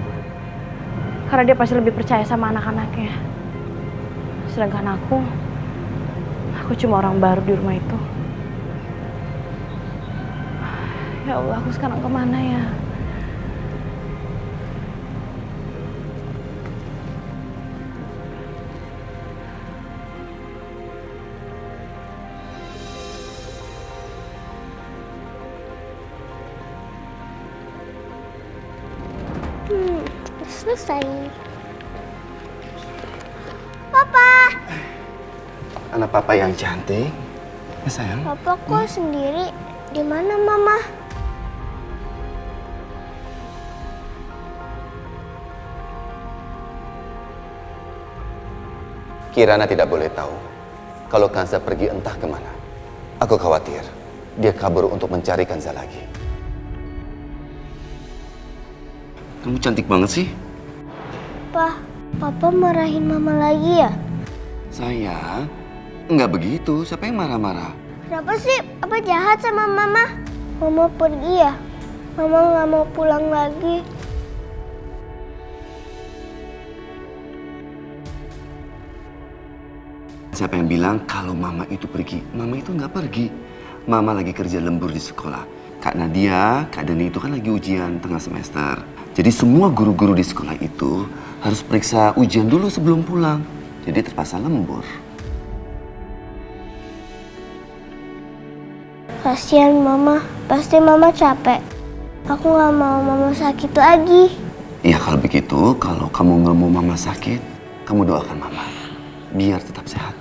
Karena dia pasti lebih percaya sama anak-anaknya. Sedangkan aku cuma orang baru di rumah itu. Ya Allah, aku sekarang kemana ya? Selesai. Papa. Anak papa yang cantik. Ya sayang. Papa kok sendiri? Di mana Mama? Kirana tidak boleh tahu kalau Kanza pergi entah kemana. Aku khawatir dia kabur untuk mencari Kanza lagi. Kamu cantik banget sih. Papa marahin Mama lagi ya? Sayang, enggak begitu. Siapa yang marah-marah? Kenapa sih Papa jahat sama Mama? Mama pergi ya? Mama nggak mau pulang lagi. Siapa yang bilang kalau Mama itu pergi? Mama itu nggak pergi. Mama lagi kerja lembur di sekolah. Kak Nadia, Kak Dani itu kan lagi ujian tengah semester. Jadi semua guru-guru di sekolah itu harus periksa ujian dulu sebelum pulang. Jadi terpaksa lembur. Kasihan Mama, pasti Mama capek. Aku nggak mau Mama sakit lagi. Ya kalau begitu, kalau kamu nggak mau Mama sakit, kamu doakan Mama biar tetap sehat.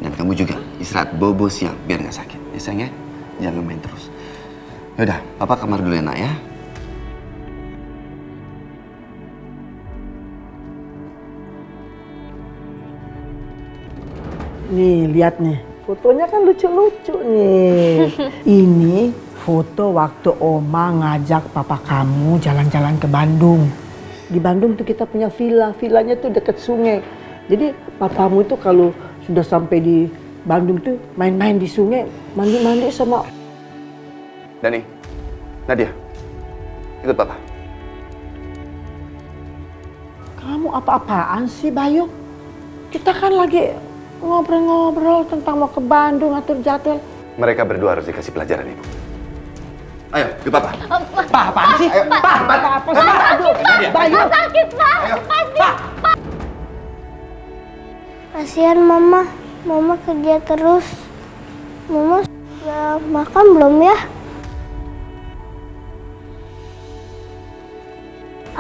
Dan kamu juga istirahat bobo siang biar nggak sakit. Ya sayang ya, jangan main terus. Yaudah, Papa kamar dulu ya nak ya. Nih, lihat nih. Fotonya kan lucu-lucu nih. Ini foto waktu Oma ngajak papa kamu jalan-jalan ke Bandung. Di Bandung tuh kita punya villa. Villanya tuh deket sungai. Jadi papamu tuh kalau sudah sampai di Bandung tuh main-main di sungai. Mandi-mandi sama... Dani, Nadia, ikut Papa. Kamu apa-apaan sih, Bayu? Kita kan lagi ngobrol-ngobrol tentang mau ke Bandung atur jadwal. Mereka berdua harus dikasih pelajaran, Ibu. Ayo, ke Papa. Pak, apaan sih? Ayo, Pak, apa sih? Aduh, Bayu. sakit, Pak. Pak. Kasihan Mama, Mama kerja terus. Mama sudah makan belum ya?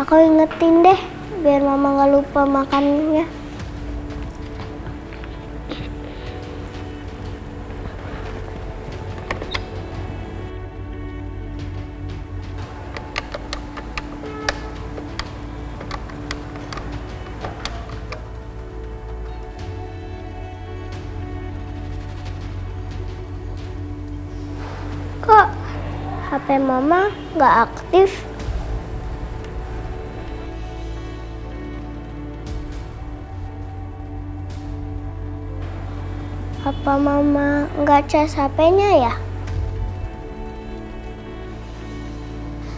Aku ingetin deh, biar Mama gak lupa makannya. Kok HP Mama nggak aktif? Apa Mama nggak cas HP-nya ya?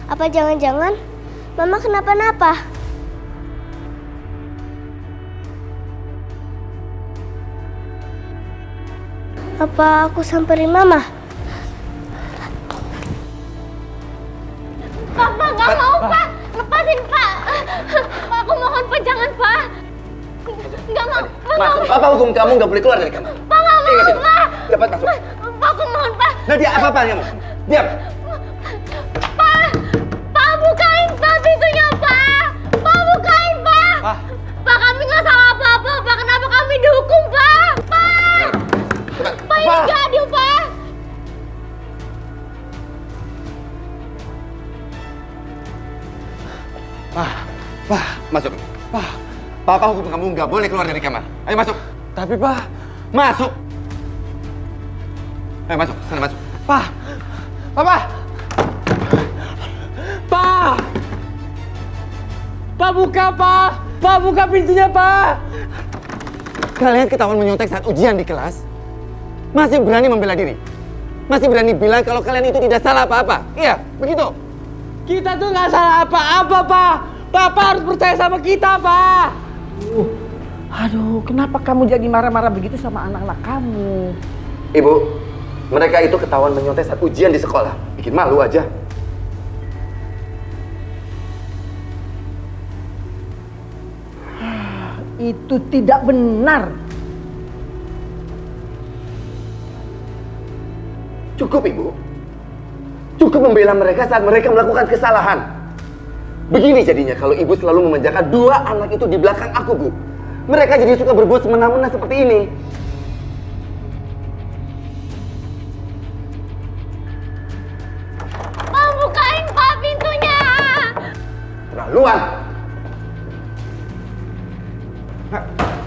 Apa jangan-jangan Mama kenapa-napa? Apa aku samperin Mama? Pak, nggak mau, Pak. Lepasin, Pak. Pak, aku mohon, Pak, jangan, Pak. Nggak mau, Pak. Masuk. Papa hukum kamu nggak boleh keluar dari kamar. Pak, nggak mau, Pak. Cepat masuk. Pak, aku mohon, Pak. Nadia, apa kamu? Diam. Pak, bukain, Pak, pintunya, Pak. Pak, bukain, Pak. Pak, kami nggak salah apa-apa, Pak. Kenapa kami dihukum, Pak? Pak, Pak, ini nggak adil, Pak. Pak, masuk. Papa hukum kamu nggak boleh keluar dari kamar. Ayo masuk. Tapi, Pak. Masuk. Ayo masuk, sana masuk. Pak. Papa. Pak. Pak, buka, Pak. Pak, buka pintunya, Pak. Kalian ketahuan menyontek saat ujian di kelas. Masih berani membela diri. Masih berani bilang kalau kalian itu tidak salah apa-apa. Iya, begitu. Kita tuh nggak salah apa-apa, Pak. Papa harus percaya sama kita, Pak. Aduh, kenapa kamu jadi marah-marah begitu sama anak-anak kamu? Ibu, mereka itu ketahuan menyontek saat ujian di sekolah. Bikin malu aja. Itu tidak benar. Cukup, Ibu. Cukup membela mereka saat mereka melakukan kesalahan. Begini jadinya kalau Ibu selalu memanjakan dua anak itu di belakang aku, Bu. Mereka jadi suka berbuat semena-mena seperti ini. Pak, bukain, Pak, pintunya. Terlaluan.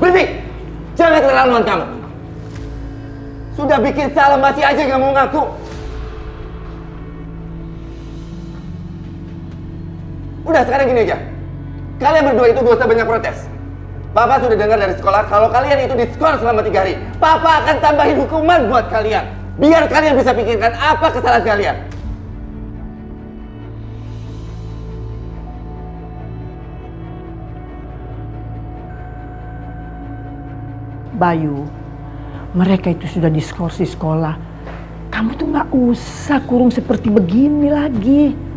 Berhenti! Jangan terlaluan kamu. Sudah bikin salah masih aja nggak mau ngaku. Udah, sekarang gini aja. Kalian berdua itu gak usah banyak protes. Papa sudah dengar dari sekolah kalau kalian itu diskor selama 3 hari. Papa akan tambahin hukuman buat kalian. Biar kalian bisa pikirkan apa kesalahan kalian. Bayu, mereka itu sudah diskors di sekolah. Kamu tuh nggak usah kurung seperti begini lagi.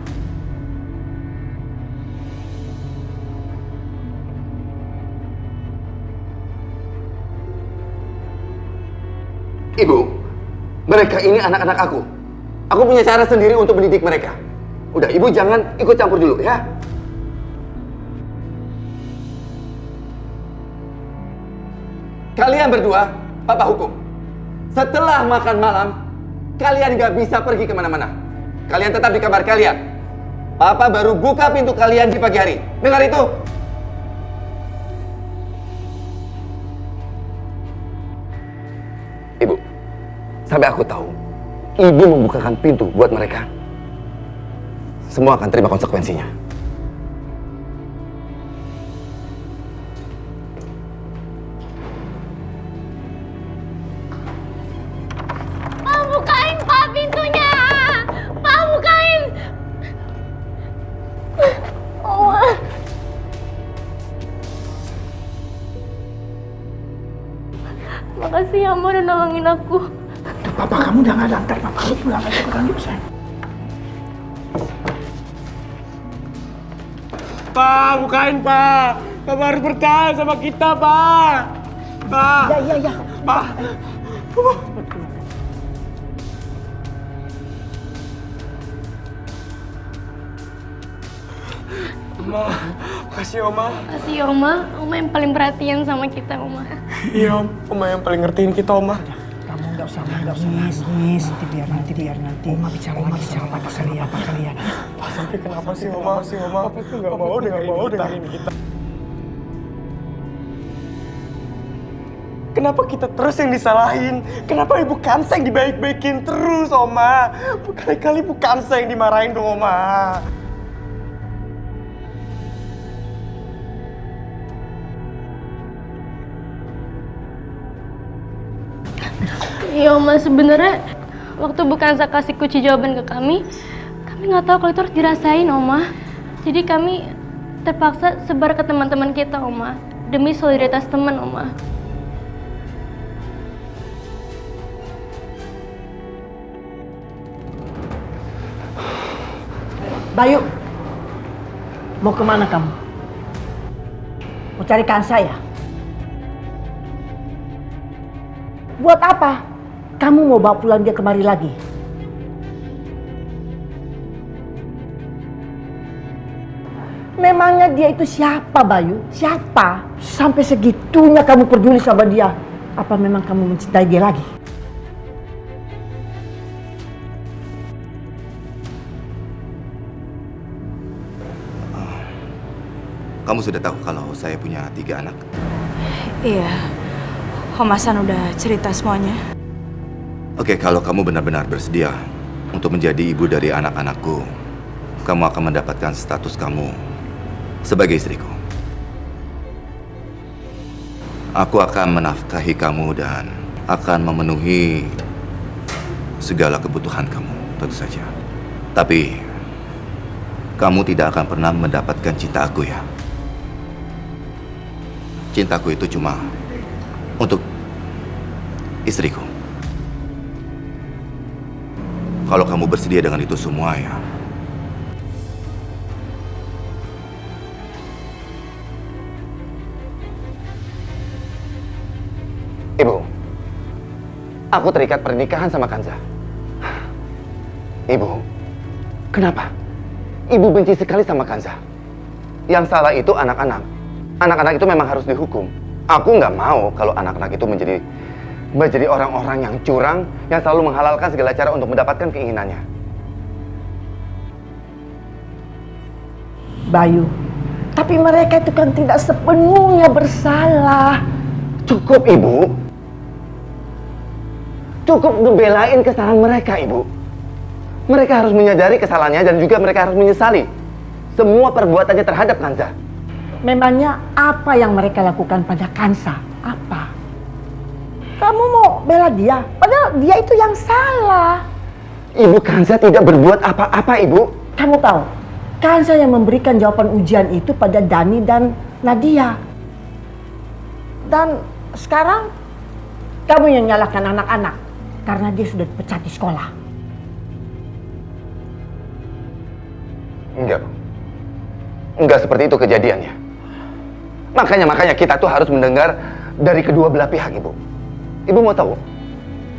Ibu, mereka ini anak-anak aku. Aku punya cara sendiri untuk mendidik mereka. Udah, Ibu jangan ikut campur dulu ya. Kalian berdua, Papa hukum. Setelah makan malam, kalian gak bisa pergi kemana-mana. Kalian tetap di kamar kalian. Papa baru buka pintu kalian di pagi hari. Dengar itu? Ibu, sampai aku tahu, Ibu membukakan pintu buat mereka. Semua akan terima konsekuensinya. Pak, bukain, Pak, pintunya. Pak, bukain. Oma. Makasih ya, Oma, udah nolongin aku. Papa kamu udah nggak antar Papa lu pulang aja ke kantor sayang. Pak, bukain, Pak. Papa harus percaya sama kita, Pak. Pak. Ya. Pak. Oma, makasih Oma. Makasih ya, Oma. Oma yang paling perhatian sama kita, Oma. Iya, Oma yang paling ngertiin kita, Oma. Kamu nggak usah nangis. Nanti biar nanti. Oma bicara lagi sama Papa kalian. Tapi kenapa sih Oma? Papa tuh nggak mau dengerin kita. Kenapa kita terus yang disalahin? Kenapa Ibu Kansa yang dibaik-baikin terus, Oma? Berkali-kali Ibu Kansa yang dimarahin dong, Oma. Iya Oma, sebenarnya waktu Bu Kansa kasih kunci jawaban ke kami nggak tahu kalau itu harus dirasain Oma. Jadi kami terpaksa sebar ke teman-teman kita Oma, demi solidaritas teman Oma. Bayu, mau kemana kamu? Mau cari Kansa ya? Buat apa? Kamu mau bawa pulang dia kemari lagi? Memangnya dia itu siapa, Bayu? Siapa? Sampai segitunya kamu peduli sama dia. Apa memang kamu mencintai dia lagi? Kamu sudah tahu kalau saya punya 3 anak? Iya, Om Hasan udah cerita semuanya. Oke, kalau kamu benar-benar bersedia untuk menjadi ibu dari anak-anakku, kamu akan mendapatkan status kamu sebagai istriku. Aku akan menafkahi kamu dan akan memenuhi segala kebutuhan kamu, tentu saja. Tapi, kamu tidak akan pernah mendapatkan cinta aku ya. Cintaku itu cuma untuk istriku. Kalau kamu bersedia dengan itu semua ya. Ibu, aku terikat pernikahan sama Kansa. Ibu, kenapa? Ibu benci sekali sama Kansa. Yang salah itu anak-anak. Anak-anak itu memang harus dihukum. Aku nggak mau kalau anak-anak itu menjadi orang-orang yang curang, yang selalu menghalalkan segala cara untuk mendapatkan keinginannya. Bayu, tapi mereka itu kan tidak sepenuhnya bersalah. Cukup, Ibu. Cukup ngebelain kesalahan mereka, Ibu. Mereka harus menyadari kesalahannya dan juga mereka harus menyesali semua perbuatannya terhadap Kansa. Memangnya apa yang mereka lakukan pada Kansa? Apa? Kamu mau bela dia? Padahal dia itu yang salah. Ibu, Kansa tidak berbuat apa-apa, Ibu. Kamu tahu, Kansa yang memberikan jawaban ujian itu pada Dani dan Nadia. Dan sekarang kamu yang nyalahkan anak-anak karena dia sudah dipecat di sekolah. Enggak, Bu. Enggak seperti itu kejadiannya. Makanya kita tuh harus mendengar dari kedua belah pihak, Ibu. Ibu mau tahu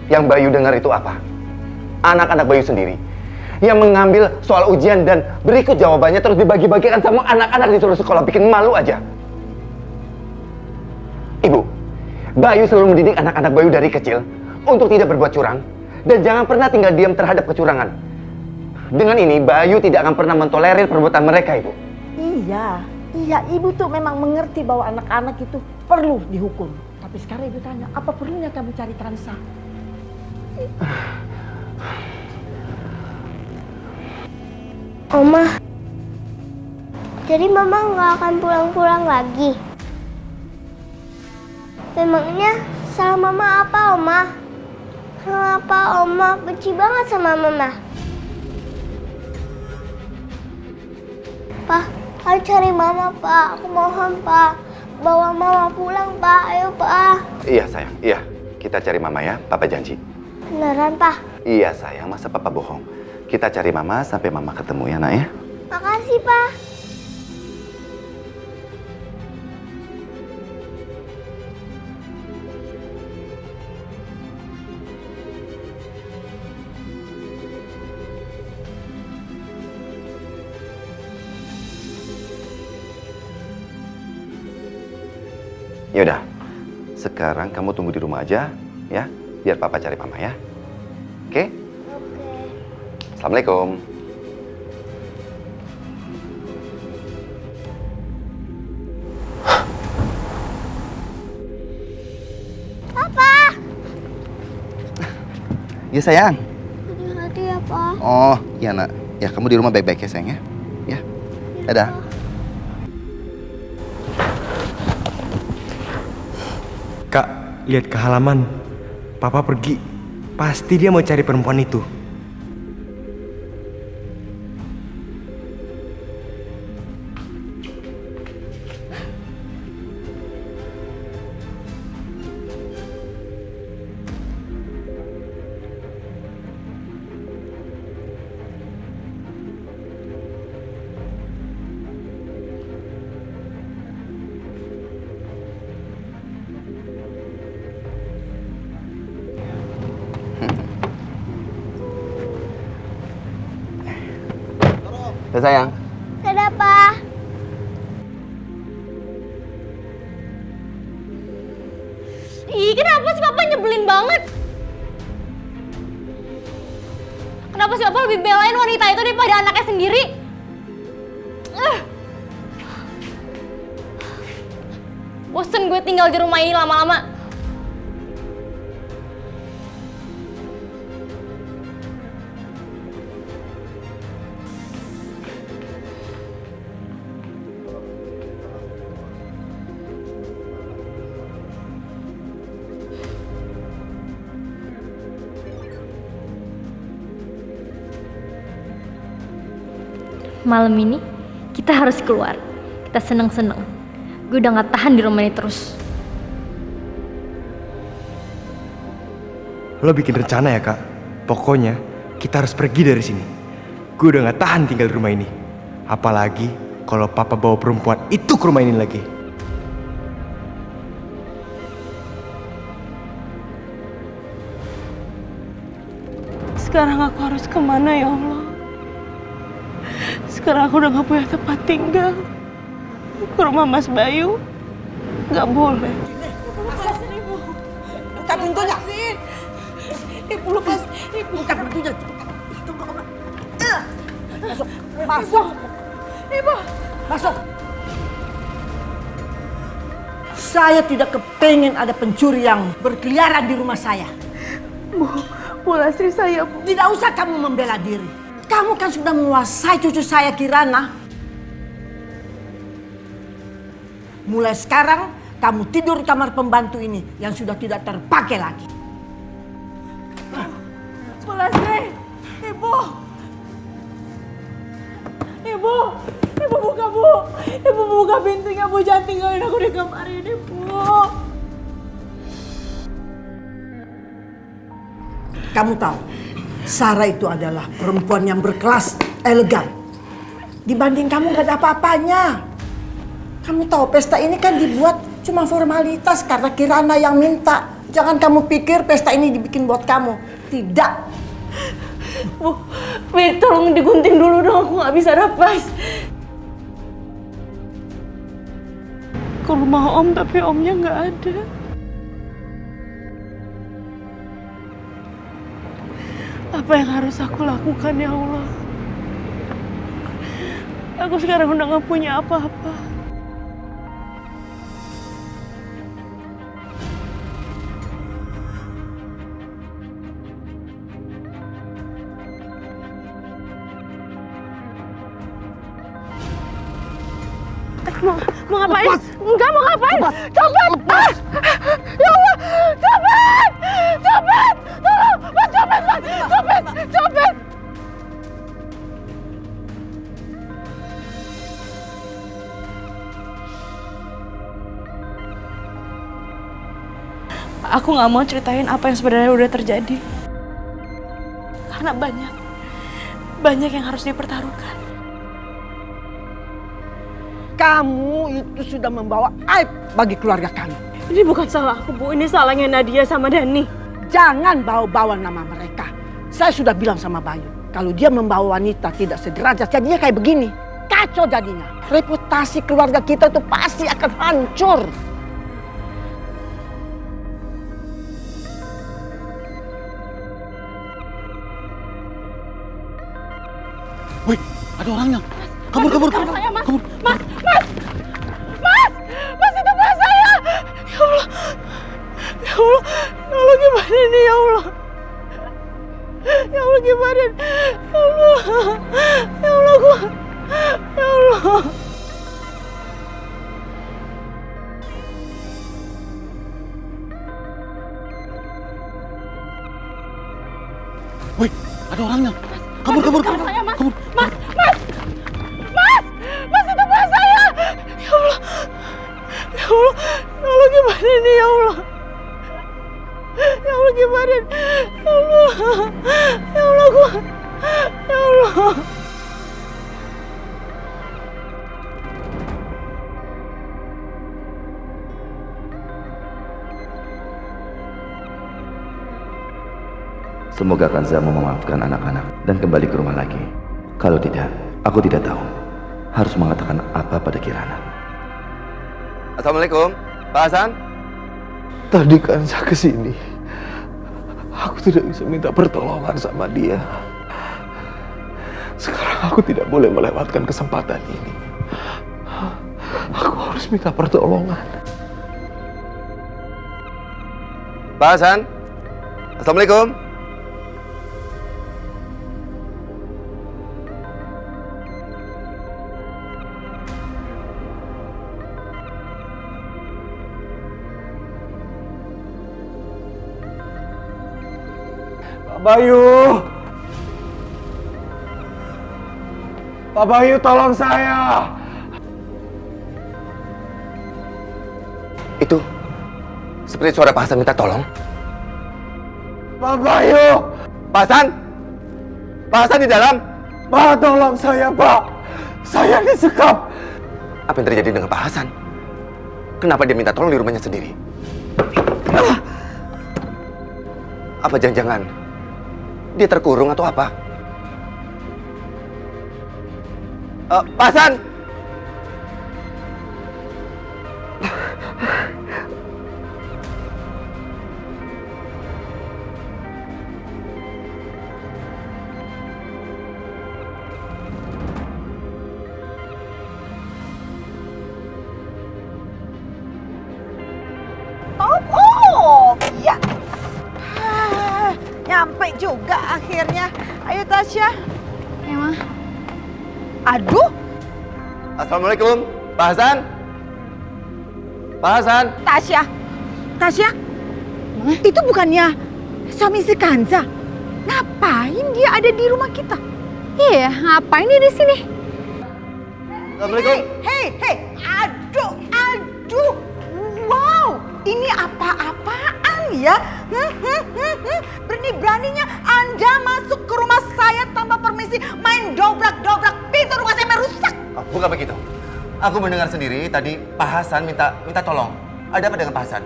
yang Bayu dengar itu apa? Anak-anak Bayu sendiri yang mengambil soal ujian dan berikut jawabannya terus dibagi-bagikan sama anak-anak di seluruh sekolah, bikin malu aja. Ibu, Bayu selalu mendidik anak-anak Bayu dari kecil untuk tidak berbuat curang dan jangan pernah tinggal diam terhadap kecurangan. Dengan ini, Bayu tidak akan pernah mentolerir perbuatan mereka, Ibu. Iya, Ibu tuh memang mengerti bahwa anak-anak itu perlu dihukum. Tapi sekarang Ibu tanya, apa perlunya kamu cari Kansa? Oma, jadi Mama nggak akan pulang-pulang lagi? Memangnya salah Mama apa, Oma? Kenapa Oma benci banget sama Mama? Pak, ayo cari Mama, Pak. Aku mohon, Pak. Bawa Mama pulang, Pak. Ayo, Pak. Iya, sayang. Iya, kita cari Mama ya. Papa janji. Beneran, Pak? Iya, sayang. Masa Papa bohong? Kita cari Mama sampai Mama ketemu ya, nak ya. Makasih, Pak. Yaudah, sekarang kamu tunggu di rumah aja, ya, biar Papa cari Mama ya. Oke? Assalamualaikum. Papa! Ya sayang. Hati-hati ya, Pak. Oh, iya nak. Ya kamu di rumah baik-baik ya sayang ya. Ya. Dadah. Kak, lihat ke halaman. Papa pergi. Pasti dia mau cari perempuan itu. Ya sayang. Dadah, Pa. Ih, kenapa sih Papa nyebelin banget? Kenapa sih Papa lebih belain wanita itu daripada anaknya sendiri? Bosen gue tinggal di rumah ini lama-lama. Malam ini kita harus keluar. Kita seneng-seneng. Gue udah gak tahan di rumah ini terus. Lo bikin rencana ya kak? Pokoknya kita harus pergi dari sini. Gue udah gak tahan tinggal di rumah ini. Apalagi kalau papa bawa perempuan itu ke rumah ini lagi. Sekarang aku harus kemana ya Allah? Sekarang aku udah gak punya tempat tinggal. Ke rumah Mas Bayu gak boleh. Buka pintunya. Ibu lepas. Buka pintunya. Masuk. Masuk. Ibu. Masuk. Saya tidak kepingin ada pencuri yang berkeliaran di rumah saya. Bu Lastri, saya... Tidak usah kamu membela diri. Kamu kan sudah menguasai cucu saya Kirana. Mulai sekarang kamu tidur di kamar pembantu ini yang sudah tidak terpakai lagi. Bu Lastri, Ibu. Ibu, Ibu buka, Bu. Ibu buka pintunya, Bu. Jangan tinggalin aku di kamar ini, Bu. Kamu tahu, Sarah itu adalah perempuan yang berkelas, elegan. Dibanding kamu gak ada apa-apanya. Kamu tahu pesta ini kan dibuat cuma formalitas karena Kirana yang minta. Jangan kamu pikir pesta ini dibikin buat kamu. Tidak. Bu, tolong digunting dulu dong, aku gak bisa napas. Ke rumah Om tapi Omnya gak ada. Apa yang harus aku lakukan ya Allah? Aku sekarang udah gak punya apa-apa. Mau ngapain? Enggak mau ngapain? Copet! Ah! Ya Allah! Copet! Copet! Tolong! Mas, copet! Mas! Copet! Copet! Aku nggak mau ceritain apa yang sebenarnya udah terjadi. Karena banyak yang harus dipertaruhkan. Kamu itu sudah membawa aib bagi keluarga kami. Ini bukan salah aku, Bu. Ini salahnya Nadia sama Dani. Jangan bawa-bawa nama mereka. Saya sudah bilang sama Bayu, kalau dia membawa wanita tidak sederajat, jadinya kayak begini. Kacau jadinya. Reputasi keluarga kita itu pasti akan hancur. Woi, ada orangnya. Kabur. Mas, itu Mas saya. Ya Allah. Ya Allah. Ya Allah gimana ini ya Allah. Ya Allah gimana. Ya Allah. Ya Allah gua. Ya Allah. Wih, ada orangnya. Kabur. Saya, Mas. Mas itu Mas saya. Ya Allah. Ya Allah gimana ini ya Allah. Ya Allah gimana? Ya Allah gua. Ya Allah. Semoga Kanza mau memaafkan anak-anak dan kembali ke rumah lagi. Kalau tidak, aku tidak tahu harus mengatakan apa pada Kirana. Assalamualaikum, Pak Hasan. Tadi Kanza kesini. Aku tidak bisa minta pertolongan sama dia. Sekarang aku tidak boleh melewatkan kesempatan ini. Aku harus minta pertolongan. Pak Hasan. Assalamualaikum. Pak Bayu, tolong saya. Itu seperti suara Pak Hasan minta tolong. Pak Bayu. Pak Hasan? Pak Hasan di dalam? Pak, tolong saya, Pak. Saya disekap. Apa yang terjadi dengan Pak Hasan? Kenapa dia minta tolong di rumahnya sendiri? Apa jangan-jangan dia terkurung atau apa? Pak Hasan! Oh, iya. Nyampe juga akhirnya. Ayo Tasya. Ya, Ma. Aduh. Assalamualaikum, Pak Hasan. Pak Hasan. Tasya. Itu bukannya suami si Kanza? Ngapain dia ada di rumah kita? Iya, ngapain dia di sini? Assalamualaikum. Hei, aduh. Wow, ini apa-apaan ya? Berani-beraninya Anda masuk ke rumah saya tanpa permisi, main dobrak-dobrak pintu rumah saya merusak. Oh, bukan begitu. Aku mendengar sendiri tadi Pak Hasan minta tolong. Ada apa dengan Pak Hasan?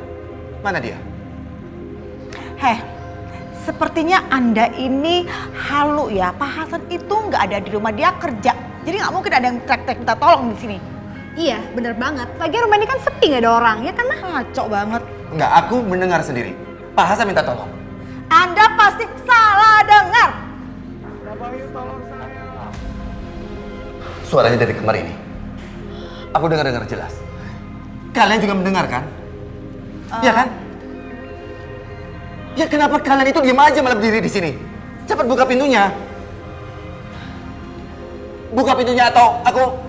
Mana dia? Sepertinya Anda ini halu ya. Pak Hasan itu nggak ada di rumah, dia kerja. Jadi nggak mungkin ada yang teriak-teriak minta tolong di sini. Iya, bener banget. Lagian rumah ini kan sepi, gak ada orang, ya kan, Ma? Ngaco banget. Enggak, aku mendengar sendiri. Pak Hasan minta tolong. Anda pasti salah dengar. Suaranya dari kamar ini. Aku dengar jelas. Kalian juga mendengar kan? Iya kan? Ya kenapa kalian itu diam aja malah berdiri di sini? Cepat buka pintunya. Buka pintunya atau aku...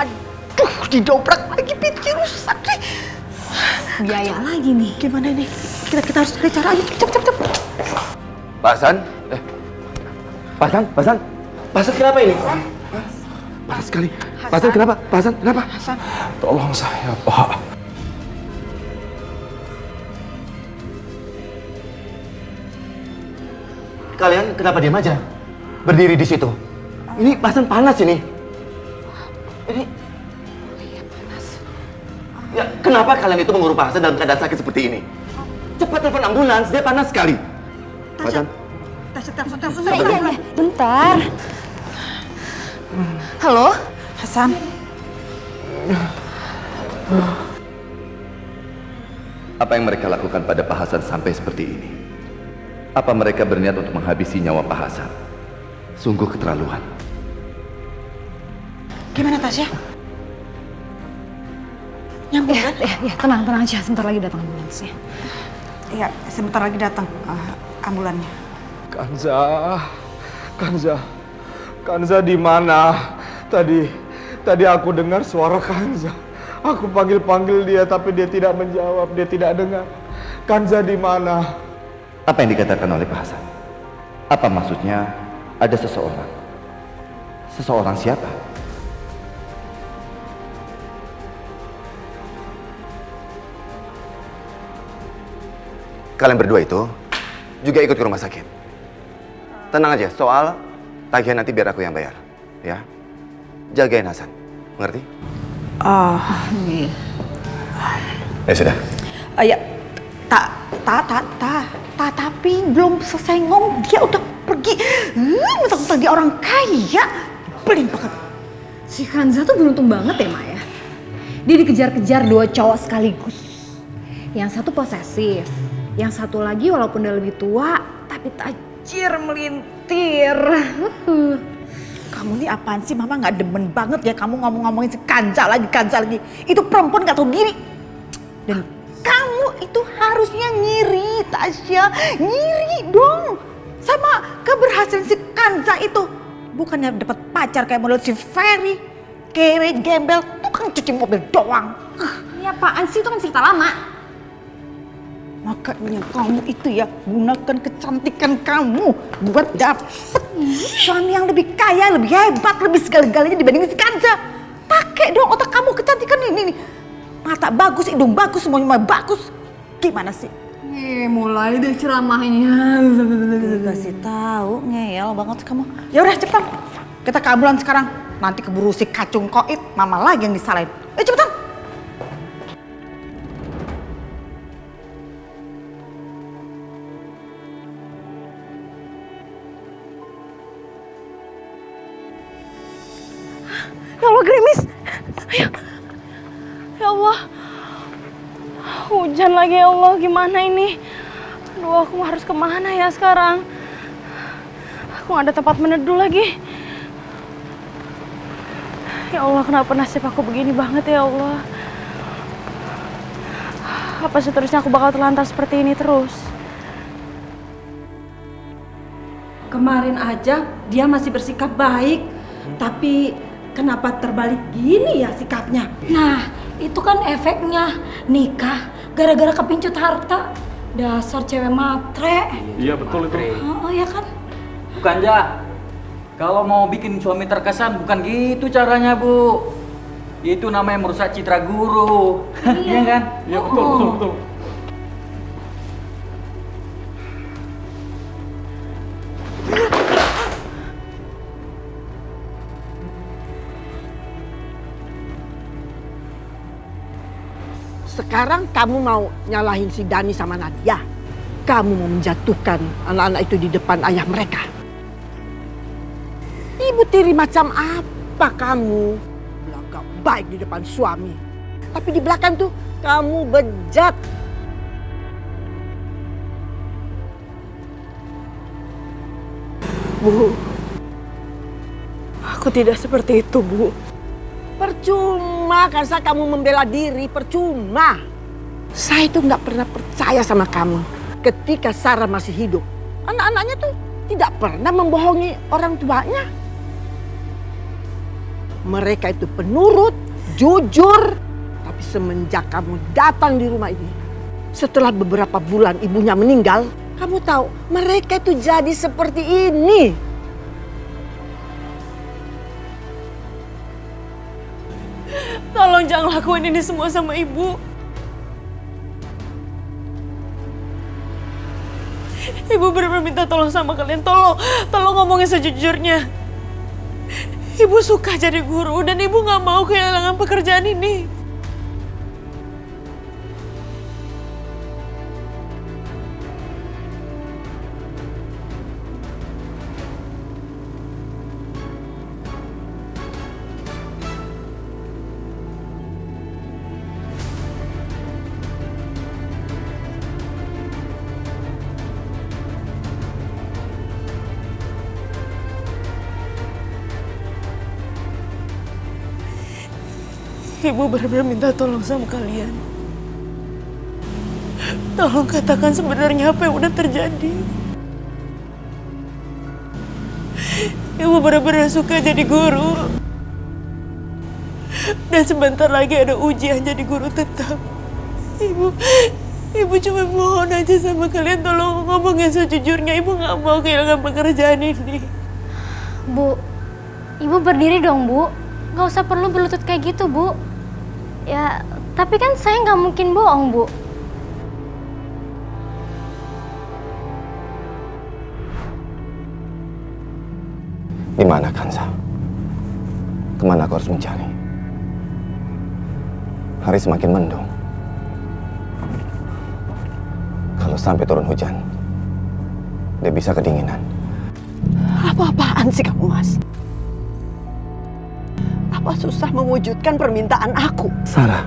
Aduh, didobrak lagi pintunya rusak nih. Biaya lagi nih. Gimana ini? Kita harus cari cara aja. Cepet. Pak Hasan? Pak Hasan kenapa ini? Panas sekali. Pak Hasan kenapa? Pak Hasan kenapa? Tolong saya, Pak. Kalian kenapa diam aja? Berdiri di situ. Ini Pak Hasan panas ini. Ini... Ya, kenapa kalian itu mengurung Pak Hasan dalam keadaan sakit seperti ini? Cepat telepon ambulans, dia panas sekali. Pak Hasan. Telepon. Iya. Bentar. Halo, Hasan. Apa yang mereka lakukan pada Pak Hasan sampai seperti ini? Apa mereka berniat untuk menghabisi nyawa Pak Hasan? Sungguh keterlaluan. Gimana Tasya? Nyambung kan? Ya, tenang aja. Sebentar lagi datang ambulansnya. Iya, sebentar lagi datang ambulannya. Kanza di mana? Tadi aku dengar suara Kanza. Aku panggil-panggil dia tapi dia tidak menjawab, dia tidak dengar. Kanza di mana? Apa yang dikatakan oleh Pak Hasan? Apa maksudnya ada seseorang? Seseorang siapa? Kalian berdua itu juga ikut ke rumah sakit. Tenang aja, soal tagihan nanti biar aku yang bayar. Ya, jagain Hasan, mengerti? Oh, iya. Ya sudah. Ya, tapi belum selesai ngomong dia udah pergi. Mentang-mentang dia orang kaya, pelin banget. Si Kanza tuh beruntung banget ya, Maya. Dia dikejar-kejar 2 cowok sekaligus. Yang satu posesif, yang satu lagi walaupun udah lebih tua, tapi tajir melintir. Kamu nih apaan sih? Mama nggak demen banget ya kamu ngomongin si Kanza lagi. Itu perempuan nggak tahu diri. Dan kamu itu harusnya ngiri, Tasya. Ngiri dong sama keberhasilan si Kanza itu. Bukannya dapat pacar kayak model si Ferry, kere, gembel, tukang cuci mobil doang. Ini apaan sih? Itu kan cerita lama. Makanya kamu itu ya gunakan kecantikan kamu buat dapet suami yang lebih kaya, lebih hebat, lebih segala-galanya dibandingin si Kanza. Pakai dong otak kamu, kecantikan ini nih. Mata bagus, hidung bagus, semuanya bagus. Gimana sih? Mulai deh ceramahnya. Kasih tahu, ngeyel banget kamu. Ya udah cepetan. Kita kabulan sekarang. Nanti keburu si kacung koit, mama lagi yang disalahin. Cepetan. Ya Allah, gerimis. Ayo. Ya Allah. Hujan lagi ya Allah, gimana ini? Aduh, aku harus kemana ya sekarang? Aku gak ada tempat meneduh lagi. Ya Allah, kenapa nasib aku begini banget ya Allah? Apa seterusnya aku bakal terlantar seperti ini terus? Kemarin aja dia masih bersikap baik, tapi kenapa terbalik gini ya sikapnya? Nah, itu kan efeknya nikah gara-gara kepincut harta. Dasar cewek matre. Iya betul itu. Oh ya kan? Bukan ja. Kalau mau bikin suami terkesan bukan gitu caranya, Bu. Itu namanya merusak citra guru. Iya kan? Iya betul. Sekarang kamu mau nyalahin si Dani sama Nadia. Kamu mau menjatuhkan anak-anak itu di depan ayah mereka. Ibu tiri macam apa kamu? Belakang baik di depan suami. Tapi di belakang tuh kamu bejat. Bu, aku tidak seperti itu, Bu. Percuma karena kamu membela diri, percuma. Saya itu nggak pernah percaya sama kamu. Ketika Sarah masih hidup, anak-anaknya tuh tidak pernah membohongi orang tuanya. Mereka itu penurut, jujur. Tapi semenjak kamu datang di rumah ini, setelah beberapa bulan ibunya meninggal, kamu tahu mereka itu jadi seperti ini. Tolong jangan lakuin ini semua sama ibu. Ibu benar-benar minta tolong sama kalian. Tolong ngomongin sejujurnya. Ibu suka jadi guru dan ibu gak mau kehilangan pekerjaan ini. Ibu benar-benar minta tolong sama kalian. Tolong katakan sebenarnya apa yang udah terjadi. Ibu benar-benar suka jadi guru. Dan sebentar lagi ada ujian jadi guru tetap. Ibu cuma mohon aja sama kalian, tolong ngomongin sejujurnya. Ibu nggak mau kehilangan pekerjaan ini. Bu, Ibu berdiri dong, Bu. Nggak usah perlu berlutut kayak gitu, Bu. Ya, tapi kan saya nggak mungkin bohong, Bu. Di mana Kanza? Kemana aku harus mencari? Hari semakin mendung. Kalau sampai turun hujan, dia bisa kedinginan. Apa-apaan sih kamu, Mas? Apa susah mewujudkan permintaan aku? Sarah.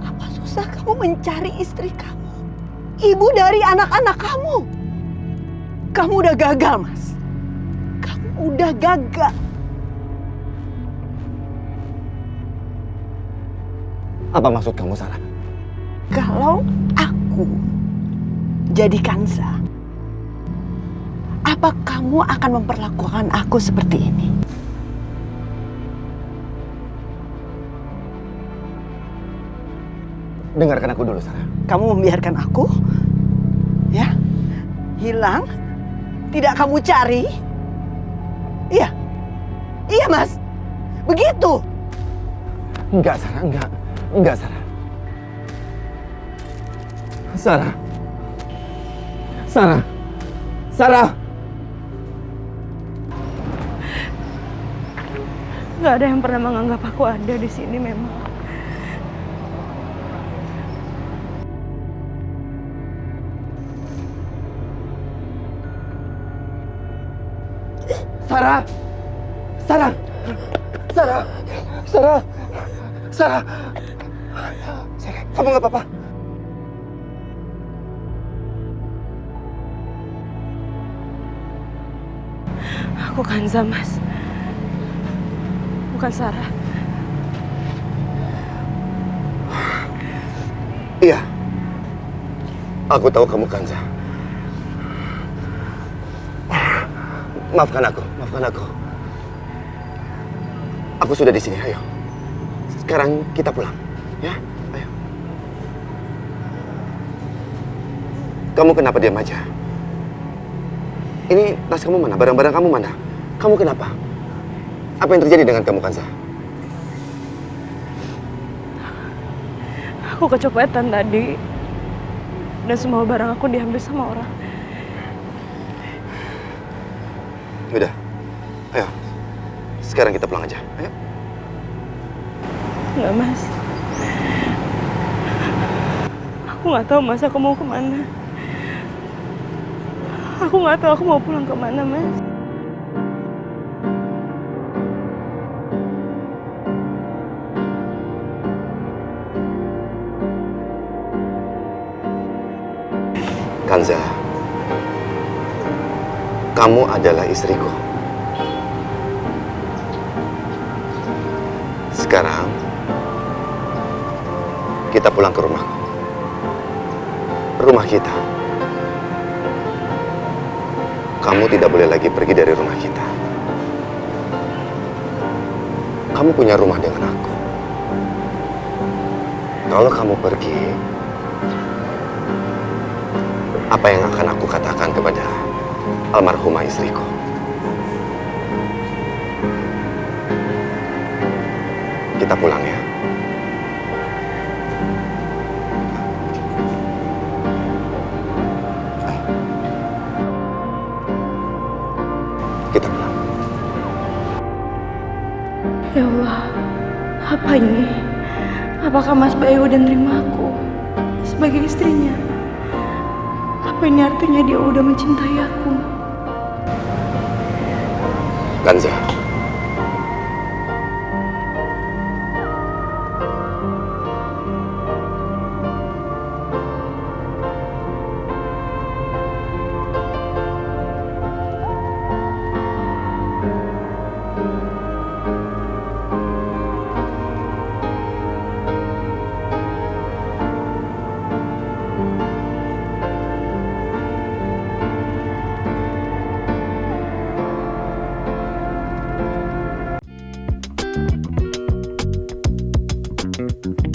Apa susah kamu mencari istri kamu? Ibu dari anak-anak kamu. Kamu udah gagal, Mas. Kamu udah gagal. Apa maksud kamu, Sarah? Kalau aku jadi Kanza, apa kamu akan memperlakukan aku seperti ini? Dengarkan aku dulu, Sarah. Kamu membiarkan aku, ya, hilang, tidak kamu cari? Iya, iya Mas, begitu. Enggak, Sarah, enggak. Enggak, Sarah. Sarah. Sarah. Sarah. Nggak ada yang pernah menganggap aku ada di sini memang. Sarah. Sarah. Sarah. Sarah. Sarah. Sarah, kamu nggak apa-apa? Aku Kanza, Mas. Bukan Sarah. Iya. Aku tahu kamu Kanza. Maafkan aku, maafkan aku. Aku sudah di sini, ayo. Sekarang kita pulang, ya? Ayo. Kamu kenapa diam aja? Ini tas kamu mana? Barang-barang kamu mana? Kamu kenapa? Apa yang terjadi dengan kamu, Kanza? Aku kecopetan tadi. Dan semua barang aku diambil sama orang. Udah, ayo. Sekarang kita pulang aja, ayo. Enggak, Mas. Aku nggak tahu, Mas, aku mau kemana. Aku nggak tahu aku mau pulang kemana, Mas. Kanza, kamu adalah istriku. Sekarang kita pulang ke rumahku. Rumah kita. Kamu tidak boleh lagi pergi dari rumah kita. Kamu punya rumah dengan aku. Kalau kamu pergi, apa yang akan aku katakan kepada almarhumah istriku? Kita pulang ya. Kita pulang. Ya Allah, apa ini? Apakah Mas Bayu udah nerima aku sebagai istrinya? Apa ini artinya dia udah mencintai aku? Kanza. Kanza.